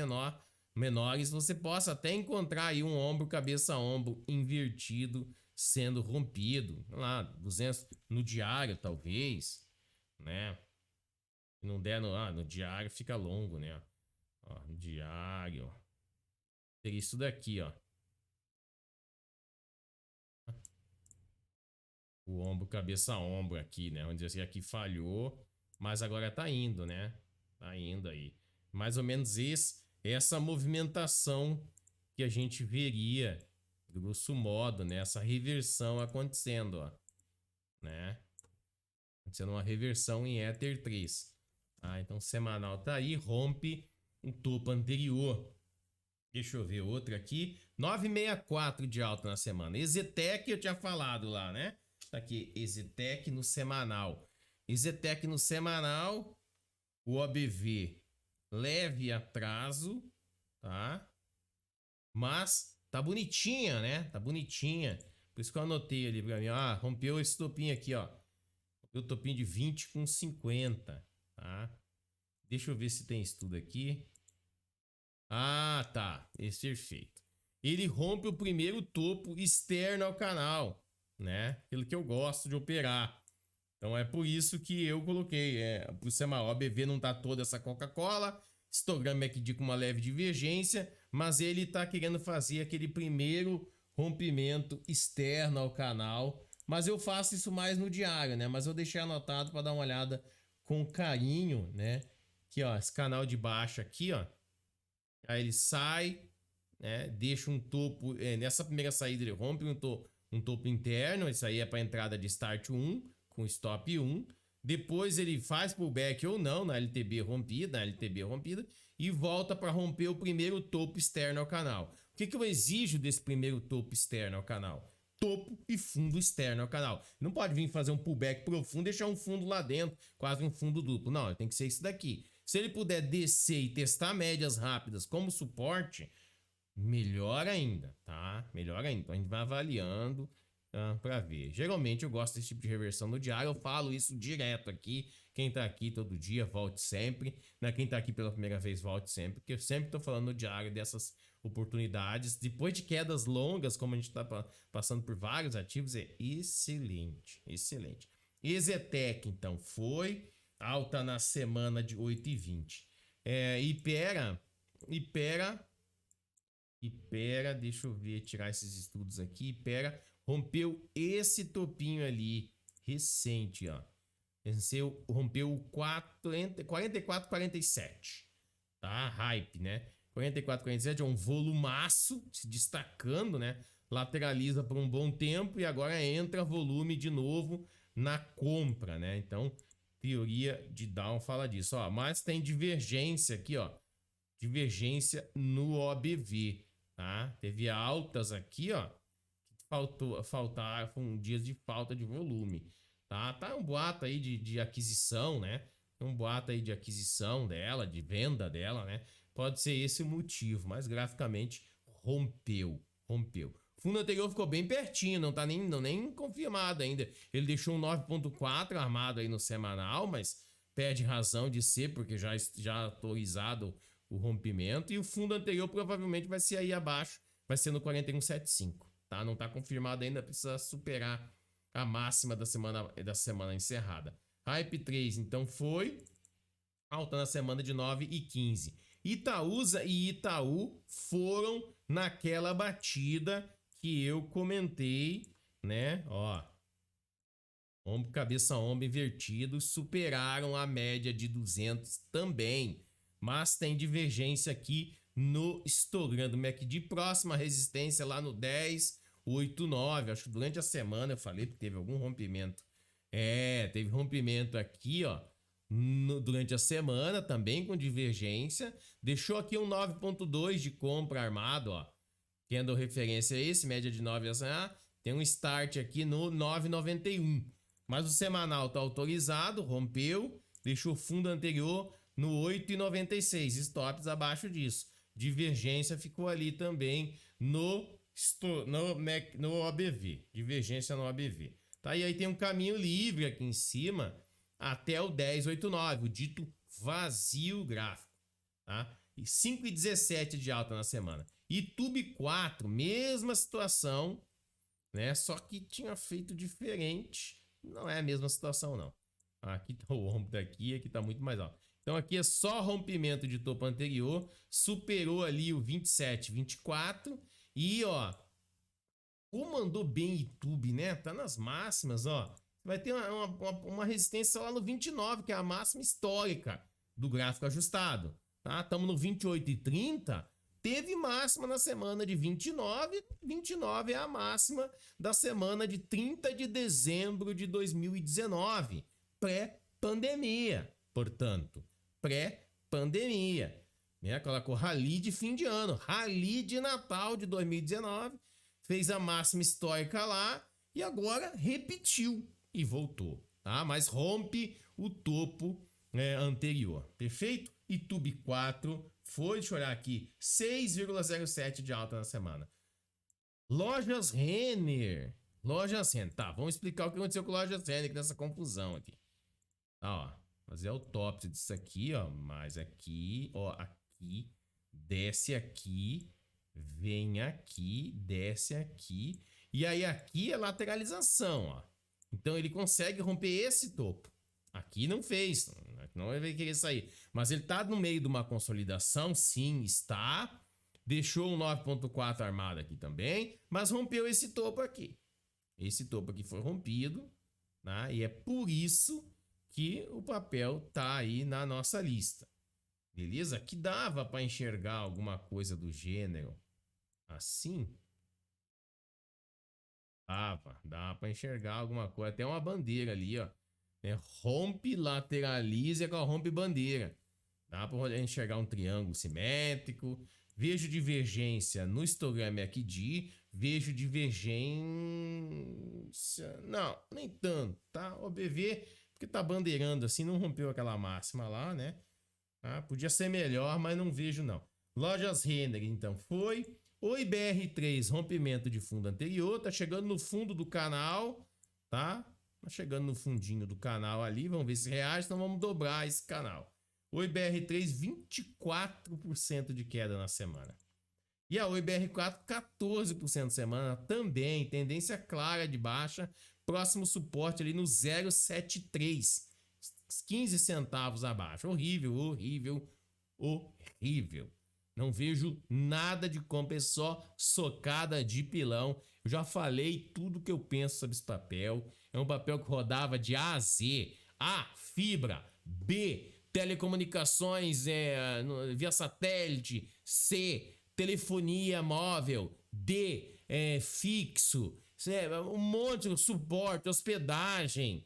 menores, você possa até encontrar aí um ombro, cabeça ombro invertido sendo rompido, lá, 200 no diário talvez, né? Se não der no diário fica longo, né? Ó, no diário. Teria isso daqui, ó. O ombro, cabeça ombro aqui, né? Vamos dizer assim, aqui falhou, mas agora tá indo, né? Tá indo aí. Mais ou menos essa movimentação que a gente veria, grosso modo, né? Essa reversão acontecendo, ó, né? Acontecendo uma reversão em Ether 3. Então semanal tá aí, rompe o topo anterior. Deixa eu ver outra aqui. 9,64 de alta na semana. Exetec eu tinha falado lá, né? Tá aqui, Exetec no semanal. Exetec no semanal, o OBV leve atraso, tá? Mas tá bonitinha, né? Tá bonitinha. Por isso que eu anotei ali pra mim. Rompeu esse topinho aqui, ó. Rompeu o topinho de 20,50, tá? Deixa eu ver se tem estudo aqui. Tá. Esse é perfeito. Ele rompe o primeiro topo externo ao canal, né? Aquilo que eu gosto de operar. Então é por isso que eu coloquei. Por ser maior, OBV não tá toda essa Coca-Cola. Histograma MACD com uma leve divergência, mas ele tá querendo fazer aquele primeiro rompimento externo ao canal. Mas eu faço isso mais no diário, né? Mas eu deixei anotado para dar uma olhada com carinho, né? Aqui, ó, esse canal de baixo aqui, ó. Aí ele sai, né? Deixa um topo. Nessa primeira saída ele rompe um topo interno. Isso aí é para entrada de start 1 com stop 1. Depois ele faz pullback ou não na LTB rompida, e volta para romper o primeiro topo externo ao canal. O que eu exijo desse primeiro topo externo ao canal? Topo e fundo externo ao canal. Não pode vir fazer um pullback profundo e deixar um fundo lá dentro, quase um fundo duplo. Não, tem que ser isso daqui. Se ele puder descer e testar médias rápidas como suporte, melhor ainda, tá? Melhor ainda. Então a gente vai avaliando para ver. Geralmente eu gosto desse tipo de reversão no diário. Eu falo isso direto aqui. Quem tá aqui todo dia, volte sempre. Quem tá aqui pela primeira vez, volte sempre. Porque eu sempre tô falando no diário dessas oportunidades. Depois de quedas longas, como a gente tá passando por vários ativos, é excelente. Excelente. Exetec, então, foi alta na semana de 8,20. Ipera Ipera, deixa eu ver, tirar esses estudos aqui. Ipera rompeu esse topinho ali, recente, ó. Rompeu o 44,47. Tá? Hype, né? 44,47 é um volumaço se destacando, né? Lateraliza por um bom tempo e agora entra volume de novo na compra, né? Então, teoria de Down fala disso, ó. Mas tem divergência aqui, ó. Divergência no OBV, tá? Teve altas aqui, ó. Faltaram dias de falta de volume, tá? Tá um boato aí de aquisição, né? Um boato aí de aquisição dela, de venda dela, né? Pode ser esse o motivo, mas graficamente rompeu. O fundo anterior ficou bem pertinho, não tá nem confirmado ainda. Ele deixou um 9,4 armado aí no semanal, mas perde razão de ser, porque já autorizado o rompimento. E o fundo anterior provavelmente vai ser aí abaixo, vai ser no 41,75. Tá? Não está confirmado ainda, precisa superar a máxima da semana encerrada. Hype 3, então foi alta na semana de 9,15. Itaúsa e Itaú foram naquela batida que eu comentei, né? Ó, ombro, cabeça, ombro invertido, superaram a média de 200 também. Mas tem divergência aqui no histograma do MACD, próxima resistência lá no 10,89. Acho que durante a semana eu falei que teve algum rompimento. Teve rompimento aqui, ó, durante a semana, também com divergência. Deixou aqui um 9,2 de compra armado, ó. Tendo referência a esse, média de 9 SA. Tem um start aqui no 9,91. Mas o semanal está autorizado, rompeu, deixou o fundo anterior no 8,96, stops abaixo disso. Divergência ficou ali também no OBV, divergência no OBV. Tá? E aí tem um caminho livre aqui em cima até o 10,89, o dito vazio gráfico. Tá? E 5,17 de alta na semana. YouTube 4, mesma situação, né? Só que tinha feito diferente. Não é a mesma situação, não. Aqui tá o ombro daqui, aqui tá muito mais alto. Então aqui é só rompimento de topo anterior, superou ali o 27, 24 e ó, como andou bem YouTube, né? Tá nas máximas, ó. Vai ter uma resistência lá no 29, que é a máxima histórica do gráfico ajustado, tá? Estamos no 28,30. Teve máxima na semana de 29, 29 é a máxima da semana de 30 de dezembro de 2019, pré-pandemia, portanto, pré-pandemia, né? Colocou rally de fim de ano, rally de Natal de 2019, fez a máxima histórica lá e agora repetiu e voltou, tá? Mas rompe o topo anterior, perfeito? YouTube 4 foi, deixa eu olhar aqui, 6,07 de alta na semana. Lojas Renner. Tá, vamos explicar o que aconteceu com Lojas Renner nessa confusão aqui. Ó, fazer autópsia disso aqui, ó, mas aqui, ó, aqui, desce aqui, vem aqui, desce aqui, e aí aqui é lateralização, ó. Então ele consegue romper esse topo. Aqui não fez, não vai querer sair. Mas ele tá no meio de uma consolidação, sim, está. Deixou um 9,4 armado aqui também, mas rompeu esse topo aqui. Esse topo aqui foi rompido, né? E é por isso que o papel tá aí na nossa lista. Beleza? Que dava para enxergar alguma coisa do gênero assim. Dá para enxergar alguma coisa. Até uma bandeira ali, ó. Rompe, lateraliza, rompe bandeira. Dá para enxergar um triângulo simétrico. Vejo divergência no histograma MACD. Vejo divergência... Não, nem tanto, tá? OBV, porque tá bandeirando assim, não rompeu aquela máxima lá, né? Podia ser melhor, mas não vejo não. Lojas Renner, então, foi. O IBR3, rompimento de fundo anterior. Tá chegando no fundo do canal, tá? Tá chegando no fundinho do canal ali. Vamos ver se reage, então vamos dobrar esse canal. O IBR3, 24% de queda na semana. E a IBR4, 14% na semana também. Tendência clara de baixa. Próximo suporte ali no 0,73. 15 centavos abaixo. Horrível, horrível, horrível. Não vejo nada de compra, é só socada de pilão. Eu já falei tudo que eu penso sobre esse papel. É um papel que rodava de A a Z. A, fibra. B, telecomunicações via satélite. C, telefonia móvel. D, fixo. Um monte de suporte, hospedagem.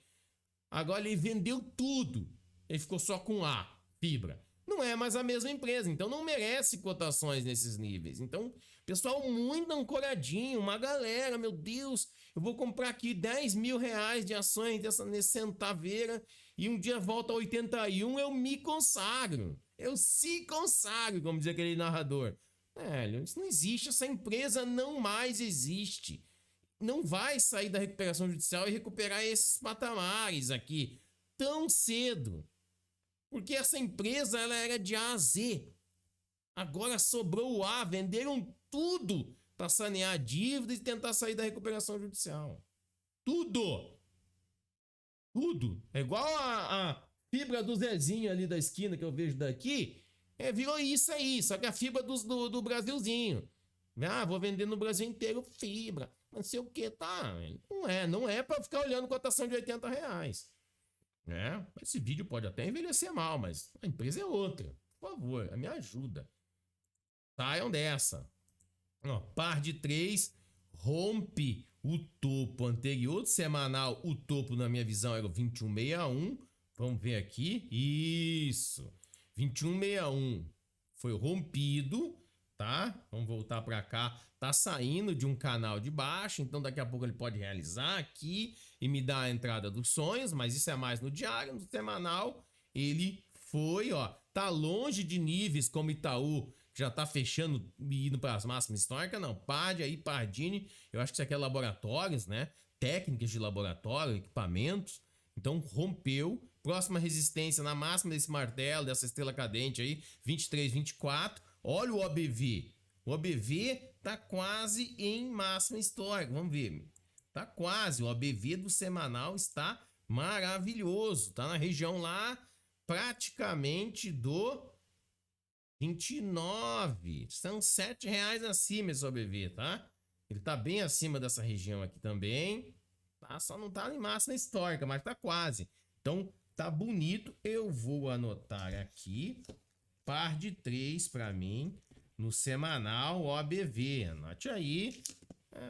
Agora ele vendeu tudo. Ele ficou só com A, fibra. Não é mais a mesma empresa, então não merece cotações nesses níveis. Então, pessoal muito ancoradinho, uma galera, meu Deus, eu vou comprar aqui 10 mil reais de ações nesse centaveira e um dia volta a 81, eu me consagro. Eu se consagro, como diz aquele narrador. Velho, isso não existe, essa empresa não mais existe. Não vai sair da recuperação judicial e recuperar esses patamares aqui tão cedo. Porque essa empresa ela era de A a Z. Agora sobrou o A, venderam tudo para sanear dívidas e tentar sair da recuperação judicial. Tudo! Tudo! É igual a fibra do Zezinho ali da esquina que eu vejo daqui. Virou isso aí, só que a fibra do Brasilzinho. Vou vender no Brasil inteiro fibra. Não sei o que, tá? Não é para ficar olhando cotação de 80 reais. Esse vídeo pode até envelhecer mal, mas a empresa é outra. Por favor, me ajuda. Saiam dessa. Par de 3 rompe o topo anterior do semanal. O topo, na minha visão, era o 2161. Vamos ver aqui. Isso. 2161 foi rompido, tá? Vamos voltar para cá. Tá saindo de um canal de baixo, então daqui a pouco ele pode realizar aqui e me dar a entrada dos sonhos, mas isso é mais no diário. No semanal ele foi, tá longe de níveis como Itaú, que já tá fechando e indo para as máximas históricas. Não, Pard aí, Pardini, eu acho que isso aqui é laboratórios, né? Técnicas de laboratório, equipamentos. Então rompeu. Próxima resistência na máxima desse martelo, dessa estrela cadente aí, 23, 24. Olha o OBV. O OBV tá quase em máxima histórica. Vamos ver. Tá quase. O OBV do semanal está maravilhoso. Tá na região lá praticamente do 29. São R$7 acima esse OBV, tá? Ele tá bem acima dessa região aqui também. Tá? Só não tá em máxima histórica, mas tá quase. Então tá bonito. Eu vou anotar aqui. Par de 3 para mim no semanal OBV. Anote aí.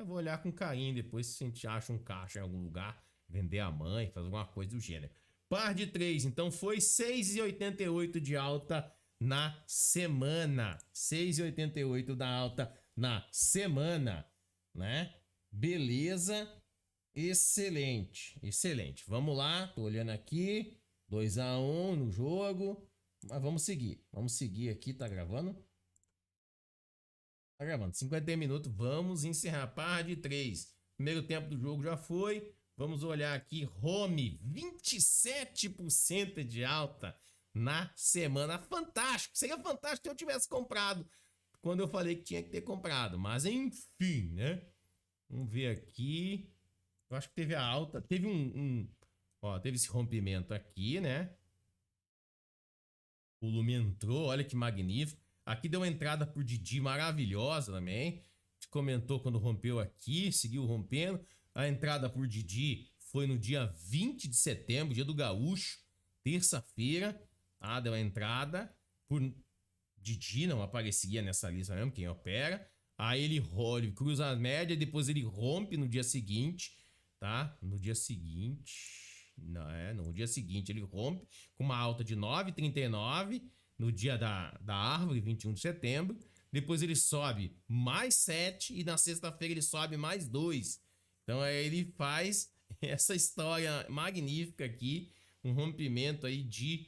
Vou olhar com carinho depois se a gente acha um caixa em algum lugar, vender a mãe, fazer alguma coisa do gênero. Par de 3, então foi 6,88 de alta na semana. 6,88 da alta na semana, né? Beleza. Excelente, excelente. Vamos lá, tô olhando aqui. 2-1 no jogo. Mas vamos seguir aqui, tá gravando? Tá gravando, 50 minutos, vamos encerrar. Par de 3, primeiro tempo do jogo já foi. Vamos olhar aqui, home, 27% de alta na semana. Fantástico, seria fantástico se eu tivesse comprado quando eu falei que tinha que ter comprado. Mas enfim, né? Vamos ver aqui. Eu acho que teve a alta, teve teve esse rompimento aqui, né? O volume entrou, olha que magnífico. Aqui deu uma entrada por Didi maravilhosa também. A gente comentou quando rompeu aqui, seguiu rompendo. A entrada por Didi foi no dia 20 de setembro, dia do Gaúcho, terça-feira. Deu uma entrada por Didi, não aparecia nessa lista mesmo, quem opera. Aí ele cruza a média, depois ele rompe no dia seguinte, tá? No dia seguinte... No dia seguinte ele rompe com uma alta de 9,39 no dia da árvore, 21 de setembro. Depois ele sobe mais 7 e na sexta-feira ele sobe mais 2. Então aí ele faz essa história magnífica aqui, um rompimento aí de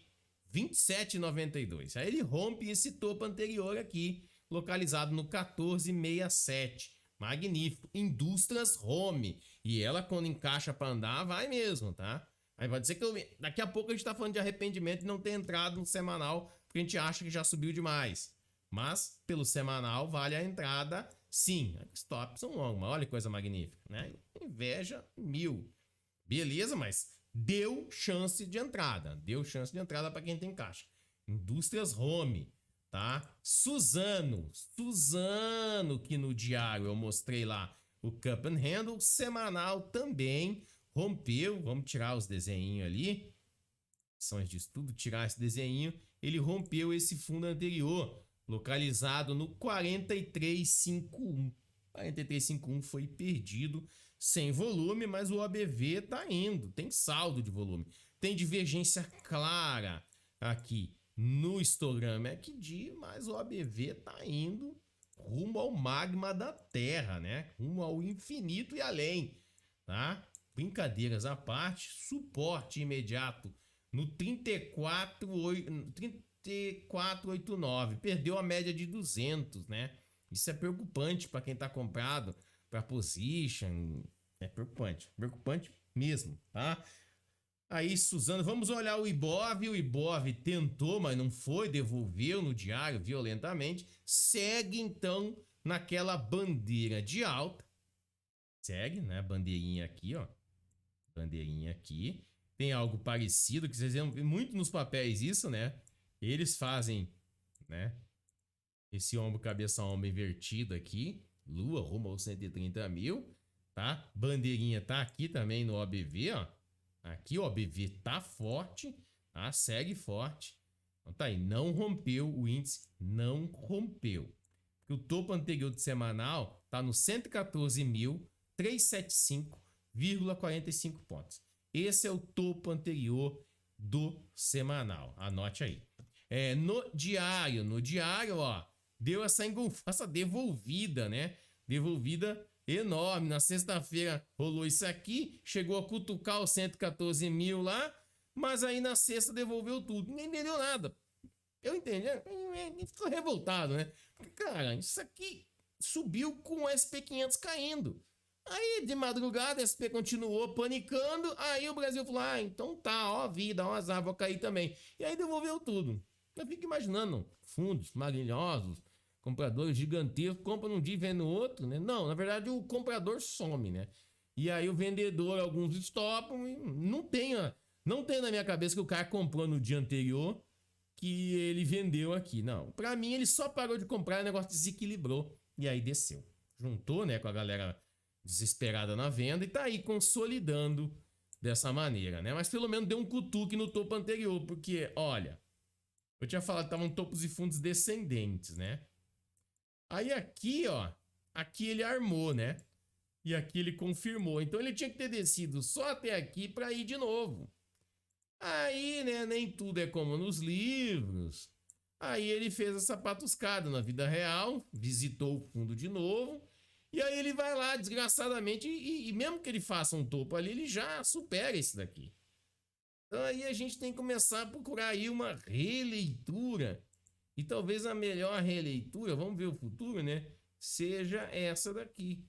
27,92. Aí ele rompe esse topo anterior aqui, localizado no 14,67. Magnífico. Indústrias Home. E ela, quando encaixa para andar, vai mesmo, tá? Aí pode ser que daqui a pouco a gente tá falando de arrependimento de não ter entrado no semanal, porque a gente acha que já subiu demais. Mas, pelo semanal, vale a entrada, sim. Stops são longos, mas olha que coisa magnífica, né? Inveja 1000. Beleza, mas deu chance de entrada. Deu chance de entrada para quem tem caixa. Indústrias Home. tá? Suzano, que no diário eu mostrei lá o Cup and Handle, semanal também rompeu. Vamos tirar os desenhinhos ali, opções de estudo, tirar esse desenho. Ele rompeu esse fundo anterior, localizado no 4351. 4351 foi perdido, sem volume, mas o OBV tá indo, tem saldo de volume. Tem divergência clara aqui no histograma ECD, mas o OBV tá indo rumo ao magma da Terra, né? Rumo ao infinito e além, tá? Brincadeiras à parte, suporte imediato no 34,89. Perdeu a média de 200, né? Isso é preocupante para quem tá comprado para position. É preocupante mesmo, tá? Aí, Suzano, vamos olhar o Ibov. O Ibov tentou, mas não foi, devolveu no diário violentamente. Segue, então, naquela bandeira de alta. Segue, né? Bandeirinha aqui, ó. Bandeirinha aqui. Tem algo parecido, que vocês vêem muito nos papéis isso, né? Eles fazem, né? Esse ombro, cabeça, ombro invertido aqui. Lua rumo aos 130 mil, tá? Bandeirinha tá aqui também no OBV, ó. Aqui o OBV tá forte, tá? Segue forte. Então tá aí, não rompeu o índice, não rompeu. Porque o topo anterior do semanal tá no 114.375,45 pontos. Esse é o topo anterior do semanal. Anote aí. No diário, ó, deu essa devolvida, né? Devolvida enorme. Na sexta-feira rolou isso aqui, chegou a cutucar os 114 mil lá, mas aí na sexta devolveu tudo. Nem deu nada. Eu entendi. Ficou revoltado, né? Porque, cara, isso aqui subiu com o SP500 caindo. Aí de madrugada a SP continuou panicando. Aí o Brasil falou: ah, então tá, ó, vida, ó, azar, vou cair também. E aí devolveu tudo. Eu fico imaginando fundos maravilhosos, compradores gigantescos, compram num dia e vendem no outro, né? Não, na verdade o comprador some, né? E aí o vendedor, alguns stopam e não tem na minha cabeça que o cara comprou no dia anterior que ele vendeu aqui. Não, pra mim ele só parou de comprar e o negócio desequilibrou e aí desceu. Juntou, né, com a galera desesperada na venda e tá aí consolidando dessa maneira, né? Mas pelo menos deu um cutuque no topo anterior, porque, olha, eu tinha falado que estavam topos e fundos descendentes, né? Aí aqui, ó, aqui ele armou, né? E aqui ele confirmou. Então ele tinha que ter descido só até aqui para ir de novo. Aí, né, nem tudo é como nos livros. Aí ele fez essa patuscada na vida real, visitou o fundo de novo. E aí ele vai lá, desgraçadamente, e mesmo que ele faça um topo ali, ele já supera esse daqui. Então aí a gente tem que começar a procurar aí uma releitura. E talvez a melhor releitura, vamos ver o futuro, né? Seja essa daqui.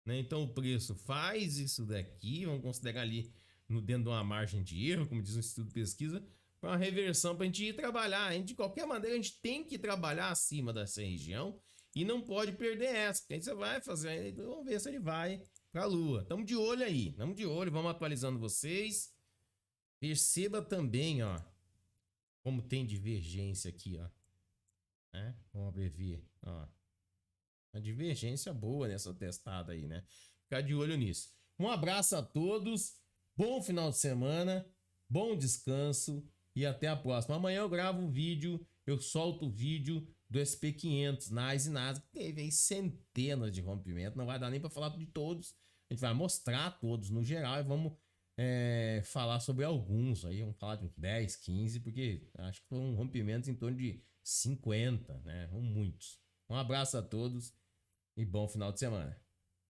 Né? Então o preço faz isso daqui, vamos considerar ali dentro de uma margem de erro, como diz o Instituto de Pesquisa, para uma reversão para a gente ir trabalhar. A gente, de qualquer maneira, a gente tem que trabalhar acima dessa região e não pode perder essa, porque aí você vai fazer, vamos ver se ele vai para a Lua. Estamos de olho aí, estamos de olho, vamos atualizando vocês. Perceba também, ó, como tem divergência aqui, ó. Né? Vamos ver, ó. Uma divergência boa nessa testada aí, né? Ficar de olho nisso. Um abraço a todos, bom final de semana, bom descanso e até a próxima. Amanhã eu gravo um vídeo, eu solto o vídeo do SP500, NAS e NASDAQ. Teve aí centenas de rompimentos, não vai dar nem para falar de todos. A gente vai mostrar todos no geral e vamos falar sobre alguns aí, vamos falar de uns 10, 15, porque acho que foram rompimentos em torno de 50, né? Muitos. Um abraço a todos e bom final de semana.